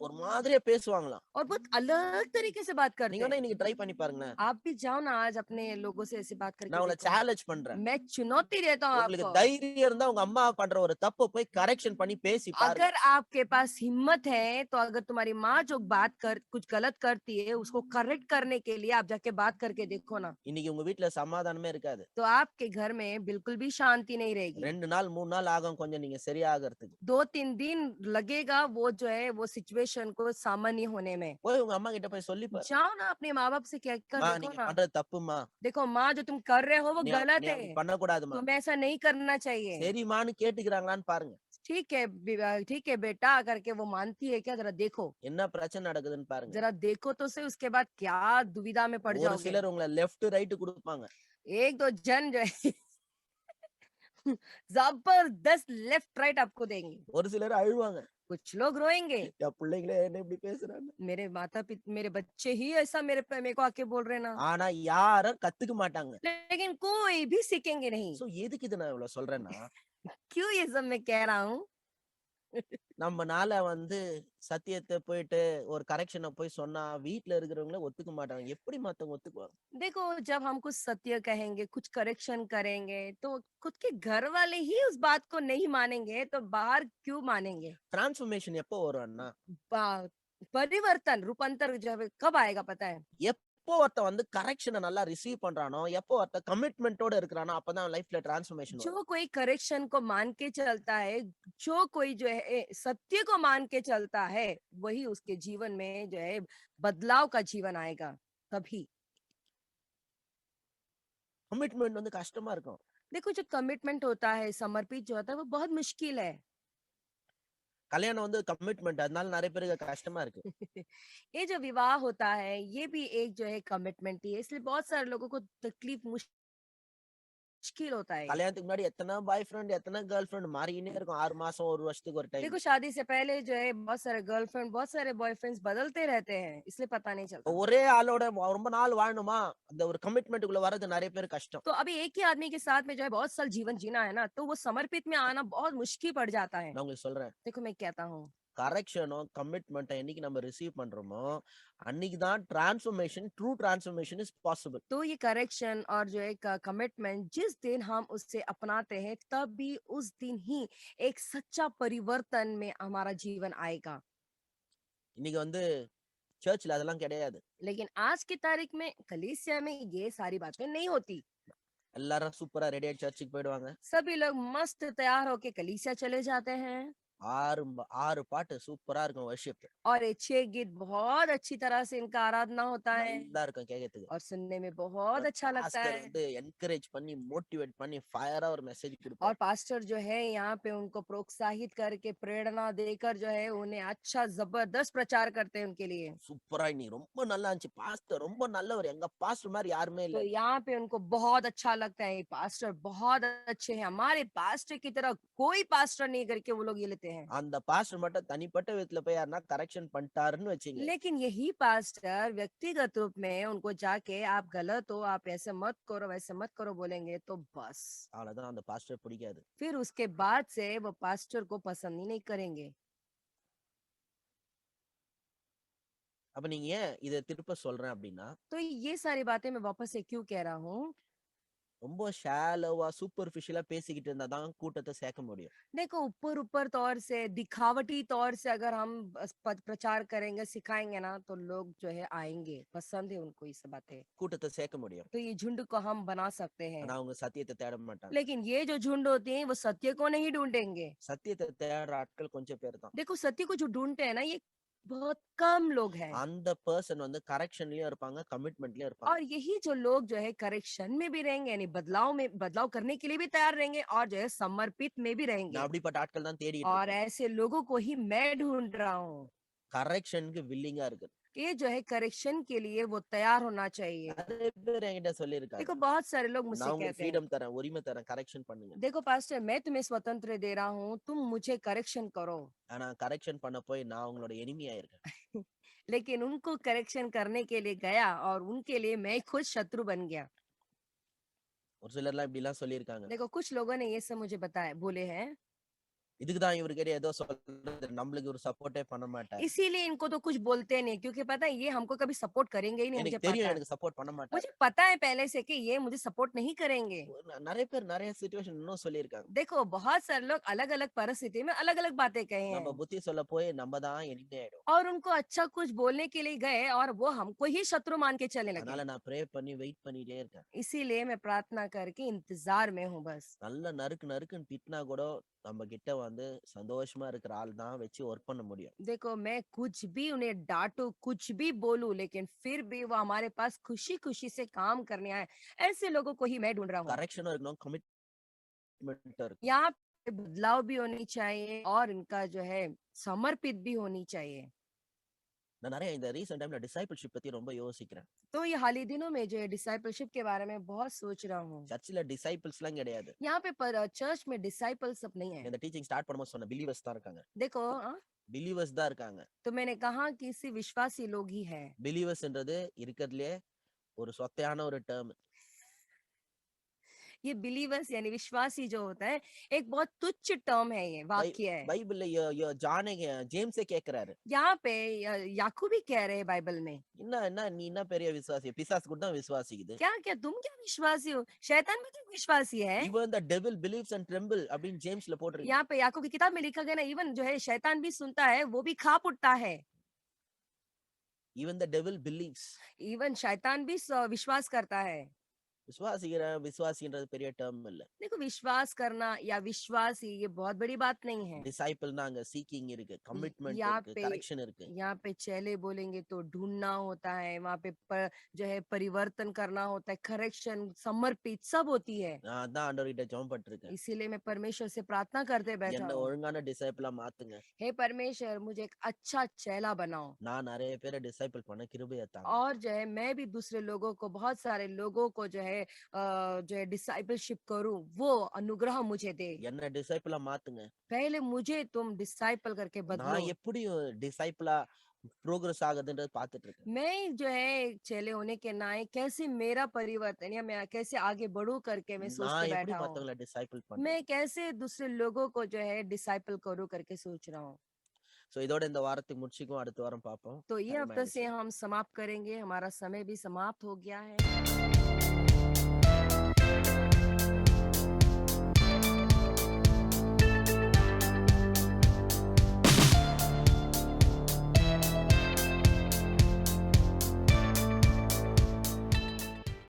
ஒரு மாதிரியா பேசுவாங்களாம். और बहुत अलग तरीके से बात करते நீங்க हैं। வேணா இன்னைக்கு ட்ரை பண்ணி பாருங்களேன். आप भी जाओ ना आज अपने लोगों से ऐसे बात करके நான் உங்கள देखो। சேலஞ்ச் பண்றேன். मैं चुनौती देता हूँ உங்களுக்கு आपको। தைரியம் இருந்தா உங்க அம்மா பண்ற ஒரு தப்ப போய் கரெக்ஷன் பண்ணி பேசி பாருங்க. अगर आपके पास हिम्मत है तो अगर तुम्हारी माँ जो बात कर कुछ गलत करती है उसको करेक्ट करने के लिए आप जाके बात करके देखो ना, இன்னைக்கு உங்க வீட்ல சமாதானமே இருக்காது. तो आपके घर में बिल्कुल भी शांति नहीं रहेगी। 2 நாள் 3 நாள் ஆகும் கொஞ்சம் நீங்க சரியாகறதுக்கு. 2-3 दिन लगेगा वो जो है वो सिचुएशन को सामान्य होने में। போய் உங்க அம்மா கிட்ட போய் சொல்லி பாரு. जाओ ना अपने माँ बाप से कहकर "மா देखो நீங்க ना, பண்றது தப்புமா. देखो माँ जो तुम कर रहे हो वो நீ गलत நீ है, அப்படி பண்ணக்கூடாதுமா." तुम्हें ऐसा नहीं करना चाहिए। சரிம்மான்னு கேட்டுக்கிறாங்களான்னு பாருங்க. ठीक है बेटा करके वो मानती है क्या, जरा देखो। என்ன பிரச்சனை நடக்குதுன்னு பாருங்க. जरा देखो तो सही, उसके बाद क्या दुविधा में पड़ ஒரு जाओगे। சிலர் உங்கள லெஃப்ட் ரைட் குடுப்பாங்க. एक दो जन जो है जबरदस्त लेफ्ट राइट आपको देंगे। ஒரு சிலர் அழுவாங்க. कुछ लोग रोएंगे, என் பிள்ளைங்களே என்ன இப்படி பேசுறாங்க. मेरे बच्चे ही ऐसा मेरे को आके बोल रहे हैं ना। ஆனா யாரும் கத்துக்க மாட்டாங்க. लेकिन कोई भी सीखेंगे नहीं। சோ எதுக்கு இத நான் இவ்வளவு சொல்றேன்னா, क्यों ये सब मैं कह रहा हूँ? நம்மனால சத்தியத்த போயிட்டு ஒரு கரெக்ஷன போய் சொன்னா வீட்ல இருக்கிறவங்களே ஒத்துக்க மாட்டாங்க. எப்படி மத்தவங்க ஒத்துக்குவாங்க? देखो जब हम कुछ सत्य कहेंगे, कुछ करेक्शन करेंगे, तो खुद के घर वाले ही उस बात को नहीं मानेंगे, तो बाहर क्यों मानेंगे? டிரான்ஸ்ஃபர்மேஷன் எப்போ வரும்னா, परिवर्तन रूपांतर जो है कब आएगा पता है? எப்போ ஒருத்தன் கரெக்ஷன நல்லா ரிசீவ் பண்றானோ, எப்போ ஒருத்தன் கமிட்மென்ட்டோட இருக்கிறானோ, அப்பதான் லைஃப்ல டிரான்ஸ்ஃபர்மேஷன் வரும். जो कोई करेक्शन को मान के चलता है, जो कोई जो है सत्य को मान के चलता है, वही उसके जीवन में जो है बदलाव का जीवन आएगा तभी। கமிட்மென்ட் கஷ்டமா இருக்கும். देखो जो कमिटमेंट होता है, समर्पित जो होता है वो बहुत मुश्किल है। கல்யாணம் கமிட்மென்ட் அதனால நிறைய பேருக்கு கஷ்டமா இருக்கு. ये जो विवाह होता है ये भी एक जो है कमिटमेंट ही है, इसलिए बहुत सारे लोगों को तकलीफ मुश्किल होता है। கல்யாணத்துக்கு முன்னாடி எத்தனை பாய் ஃப்ரெண்ட் எத்தனை கேர்ள் ஃப்ரெண்ட் மாறிக்கினே இருக்கும். 6 மாசம் 1 வருஷத்துக்கு ஒரு டைம். देखो शादी से पहले जो है बहुत सारे गर्लफ्रेंड बहुत सारे बॉयफ्रेंड्स बदलते रहते हैं, इसलिए पता नहीं चलता। ஒரே ஆளோட ரொம்ப நாள் வாழணுமா, அந்த ஒரு கமிட்மென்ட்க்குள்ள வர்றது நிறைய பேர் கஷ்டம். तो अभी एक ही आदमी के साथ में जो है बहुत साल जीवन जीना है ना, तो वो समर्पित में आना बहुत मुश्किल पड़ जाता है। நான் உங்களுக்கு சொல்றேன். देखो मैं कहता हूँ கரெக்ஷனோ கமிட்மெண்ட் என்னைக்கு நம்ம ரிசீவ் பண்றோமோ அன்னைக்கு தான் transformation true transformation is possible. तो ये करेक्शन और जो एक कमिटमेंट जिस दिन हम उससे अपनाते हैं तभी उस दिन ही एक सच्चा परिवर्तन में हमारा जीवन आएगा। இன்னைக்கு சர்ச்ல அதெல்லாம் கிடையாது. लेकिन आज की तारीख में कलीसिया में ये सारी बातें नहीं होती। எல்லாரும் சூப்பரா ரெடி ஆகி சர்ச்சுக்கு போயிடுவாங்க. सभी लोग मस्त तैयार होके कलीसिया चले जाते हैं 6 பாட்டு சூப்பரா இருக்கும் வர்ஷிப். और ये 6 गीत बहुत अच्छी तरह से इनका आराधना होता है நல்லா இருக்கும் கேட்கிறதுக்கு. और सुनने में बहुत अच्छा लगता है। என்கரேஜ் பண்ணி மோட்டிவேட் பண்ணி ஃபயரா ஒரு மெசேஜ் और கொடுப்பார். पास्टर जो है यहाँ पे उनको प्रोत्साहित करके प्रेरणा देकर जो है उन्हें अच्छा जबरदस्त प्रचार करते हैं उनके लिए। சூப்பரா நீ ரொம்ப நல்லா இருந்துச்சு பாஸ்டர் ரொம்ப நல்லவர் எங்க பாஸ்டர் மாதிரி யாருமே तो இல்ல. यहाँ पे उनको बहुत अच्छा लगता है, ये पास्टर बहुत अच्छे हैं, हमारे पास्टर की तरह कोई पास्टर नहीं करके वो लोग ये लेते हैं। அந்த பாஸ்டர் மட்டும் தனிப்பட்ட விதத்துல போய் யாருன்னா கரெக்ஷன் பண்ணிட்டாருன்னு வச்சீங்க. लेकिन यही पास्टर व्यक्तिगत रूप में उनको जाके आप गलत हो, आप ऐसे मत करो वैसे मत करो बोलेंगे तो बस அவ்வளவுதான் அந்த பாஸ்டர் பிடிக்காது. फिर उसके बाद से वो पास्टर को पसंद ही नहीं करेंगे। அப்ப நீங்க ஏன் இத திருப்ப சொல்றேன் அப்படின்னா, तो ये सारी बातें मैं वापस से क्यों कह रहा हूँ? ரொம்ப ஷாலோவா சூப்பர்ஃபிஷியலா பேசிக்கிட்டு இருந்தாதான் கூட்டத்தை சேர்க்க முடியும். देखो ऊपर ऊपर तौर से दिखावटी तौर से अगर हम प्रचार करेंगे सिखाएंगे ना तो लोग जो है आएंगे, पसंद है उनको ये सब बातें, கூட்டத்தை சேர்க்க முடியும். तो ये झुंड को हम बना सकते हैं। ஆனா அவங்க சத்தியத்தை தேட மாட்டாங்க. लेकिन ये जो झुंड होती है वो सत्य को नहीं ढूंढेंगे। சத்தியத்தை தேடுற ஆட்கள் கொஞ்சம் பேர் தான். देखो सत्य को जो ढूंढते हैं ना ये बहुत कम लोग हैं। அந்த பர்சன் கரெக்ஷன்லயும் இருப்பாங்க கமிட்மெண்ட்லயும் இருப்பாங்க. और यही जो लोग जो है करेक्शन में भी रहेंगे यानी बदलाव करने के लिए भी तैयार रहेंगे और जो है समर्पित में भी நான் रहेंगे। அப்படிப்பட்ட ஆட்கள் தான் தேடிட்டு और இருக்கேன். ऐसे लोगों को ही मैं ढूंढ रहा हूँ। கரெக்ஷனுக்கு வில்லிங்கா இருக்கு. ये जो है करेक्शन के लिए वो तैयार होना चाहिए। நிறைய பேர் என்கிட்ட சொல்லியிருக்காங்க. देखो बहुत सारे लोग मुझसे நான் உங்களுக்கு कहते हैं ஃப்ரீடம் தரேன் உரிமை தரேன் கரெக்ஷன் பண்ணுங்க. देखो पास्टर मैं तुम्हें स्वतंत्र दे रहा हूँ, तुम मुझे करेक्शन करो। ஆனா கரெக்ஷன் பண்ண போய் நான் உங்களோட எனிமி ஆயிருக்கேன். लेकिन उनको करेक्शन करने के लिए गया और उनके लिए मैं खुद शत्रु बन गया। ஒரு சிலர்லாம் இப்படி எல்லாம் சொல்லியிருக்காங்க. देखो कुछ लोगों ने ये सब मुझे बताया बोले हैं இதுக்கு தான் இவருகிட்ட ஏதோ சொல்றது நம்மளுக்கு இவரு சப்போர்ட்டே பண்ண மாட்டாரு. इसीलिए इनको तो कुछ बोलते नहीं क्योंकि पता है ये हमको कभी सपोर्ट करेंगे ही नहीं, मुझे எனக்கு தெரியும் पता है। எனக்கு சப்போர்ட் பண்ண மாட்டாரு. मुझे पता है पहले से कि ये मुझे सपोर्ट नहीं करेंगे। நெறைய பேர் நெறைய சிச்சுவேஷன் இன்னும் சொல்லியிருக்காங்க. देखो बहुत सारे लोग अलग-अलग परिस्थिति में अलग-अलग बातें कहे நம்ம हैं புத்தி சொல்ல போய் நம்ம தான் எனிமி ஆயிடும். और उनको अच्छा कुछ बोलने के लिए गए और वो हमको ही शत्रु मान के चलने लगे। அதனால நான் ப்ரே பண்ணி வெயிட் பண்ணிட்டே இருக்கேன். इसीलिए मैं प्रार्थना करके इंतजार में हूँ बस। நல்ல நறுக்குன்னு திட்டினா கூட நம்ம கிட்ட வந்து சந்தோஷமா இருக்கிற ஆள் தான் வச்சு ஒர்க் பண்ண முடியும். देखो मैं कुछ भी उन्हें डांटू, कुछ भी बोलूं, लेकिन फिर भी वो हमारे पास खुशी-खुशी से काम करने आए, ऐसे लोगों को ही मैं ढूंढ रहा हूँ। கரெக்ஷனும் இருக்கணும், கமிட்மென்ட் இருக்கணும். यहाँ पे बदलाव भी होनी चाहिए और इनका जो है समर्पित भी होनी चाहिए। நான் நிறைய இந்த ரீசென்ட் டைம்ல டிசைபிள்ஷிப் பத்தி ரொம்ப யோசிக்கிறேன். तो ये हाल ही दिनों में जो है डिसाइपलशिप के बारे में बहुत सोच रहा हूँ। சர்ச்சில் டிசைபிள்ஸ்லாம் கிடையாது. यहाँ पे पर चर्च में डिसाइपल्स अब नहीं है। இந்த டீச்சிங் ஸ்டார்ட் பண்ணும்போது சொன்ன பிலீவர்ஸ் தான் இருக்காங்க. देखो பிலீவர்ஸ் தான் இருக்காங்க. तो मैंने कहा कि इसी विश्वासी लोग ही है। பிலீவர்ஸ்ன்றது இருக்கிறதுலயே ஒரு சொத்தையான ஒரு டேர்ம். ये बिलीवर्स यानी विश्वासी जो होता है एक बहुत तुच्छ टर्म है, ये वाक्य है। பைபிள்ல ஜானே ஜேம்ஸே கேக்குறாரு. यहाँ पे याकूब भी कह रहे हैं बाइबल में, நீ என்ன பெரிய விசுவாசி? பிசாசு கூட தான் விசுவாசிக்குது. क्या क्या तुम क्या विश्वासी हो? शैतान भी तो विश्वासी है। Even the devil believes and tremble அப்படின்னு ஜேம்ஸ்ல போட்டிருக்கு. यहाँ पे याकूब की किताब में लिखा गया ना, इवन जो है शैतान भी सुनता है, वो भी कांप उठता है। Even the devil believes. Even शैतान भी विश्वास करता है। விசுவாசின்றது பெரிய டேர்ம் இல்ல. देखो विश्वास करना या विश्वासी ये बहुत बड़ी बात नहीं है। டிசைபிள்னா அங்க சீக்கிங் இருக்கு, கமிட்மென்ட் यहाँ இருக்கு, पे கரெக்ஷன் இருக்கு. यहाँ पे चेले बोलेंगे तो ढूंढना होता है, वहाँ पे जो है परिवर्तन करना होता है, करेक्शन, समर्पित सब होती है। நான் அதான் ஆண்டவர்கிட்ட ஜெபம் பண்ணிருக்கேன். इसीलिए मैं परमेश्वर से प्रार्थना करते बैठा என்ன हूँ, ஒழுங்கான டிசைபிளா மாத்துங்க. हे परमेश्वर मुझे एक अच्छा चेला बनाओ நான் நிறைய பேரை டிசைபிள் பண்ண கிருபையை தாங்க. और जो है मैं भी दूसरे लोगों को, बहुत सारे लोगों को जो है डिसाइपलशिप करूं, वो अनुग्रह मुझे दे। என்ன டிசைபிளா மாத்துங்க. पहले मुझे तुम डिसाइपल करके நான் बदलो। எப்படி டிசைபிளா ப்ரோக்ரஸ் ஆகுதுன்றது பார்த்துட்டு இருக்கேன். मैं जो है चेले होने के नाते कैसे मेरा परिवर्तन या मैं कैसे आगे बढ़ूं करके मैं நான் सोचते எப்படி बैठा हूँ। மத்தவங்களை டிசைபிள் பண்றேன். मैं कैसे दूसरे लोगों को जो है डिसाइपल करूं करके सोच रहा हूँ। சோ இதோட இந்த வாரத்துக்கு முடிச்சுக்கும், அடுத்த வாரம் பார்ப்போம். तो ये Time हफ्ते से ஆயிடுச்சு. हम समाप्त करेंगे, हमारा समय भी समाप्त हो गया है।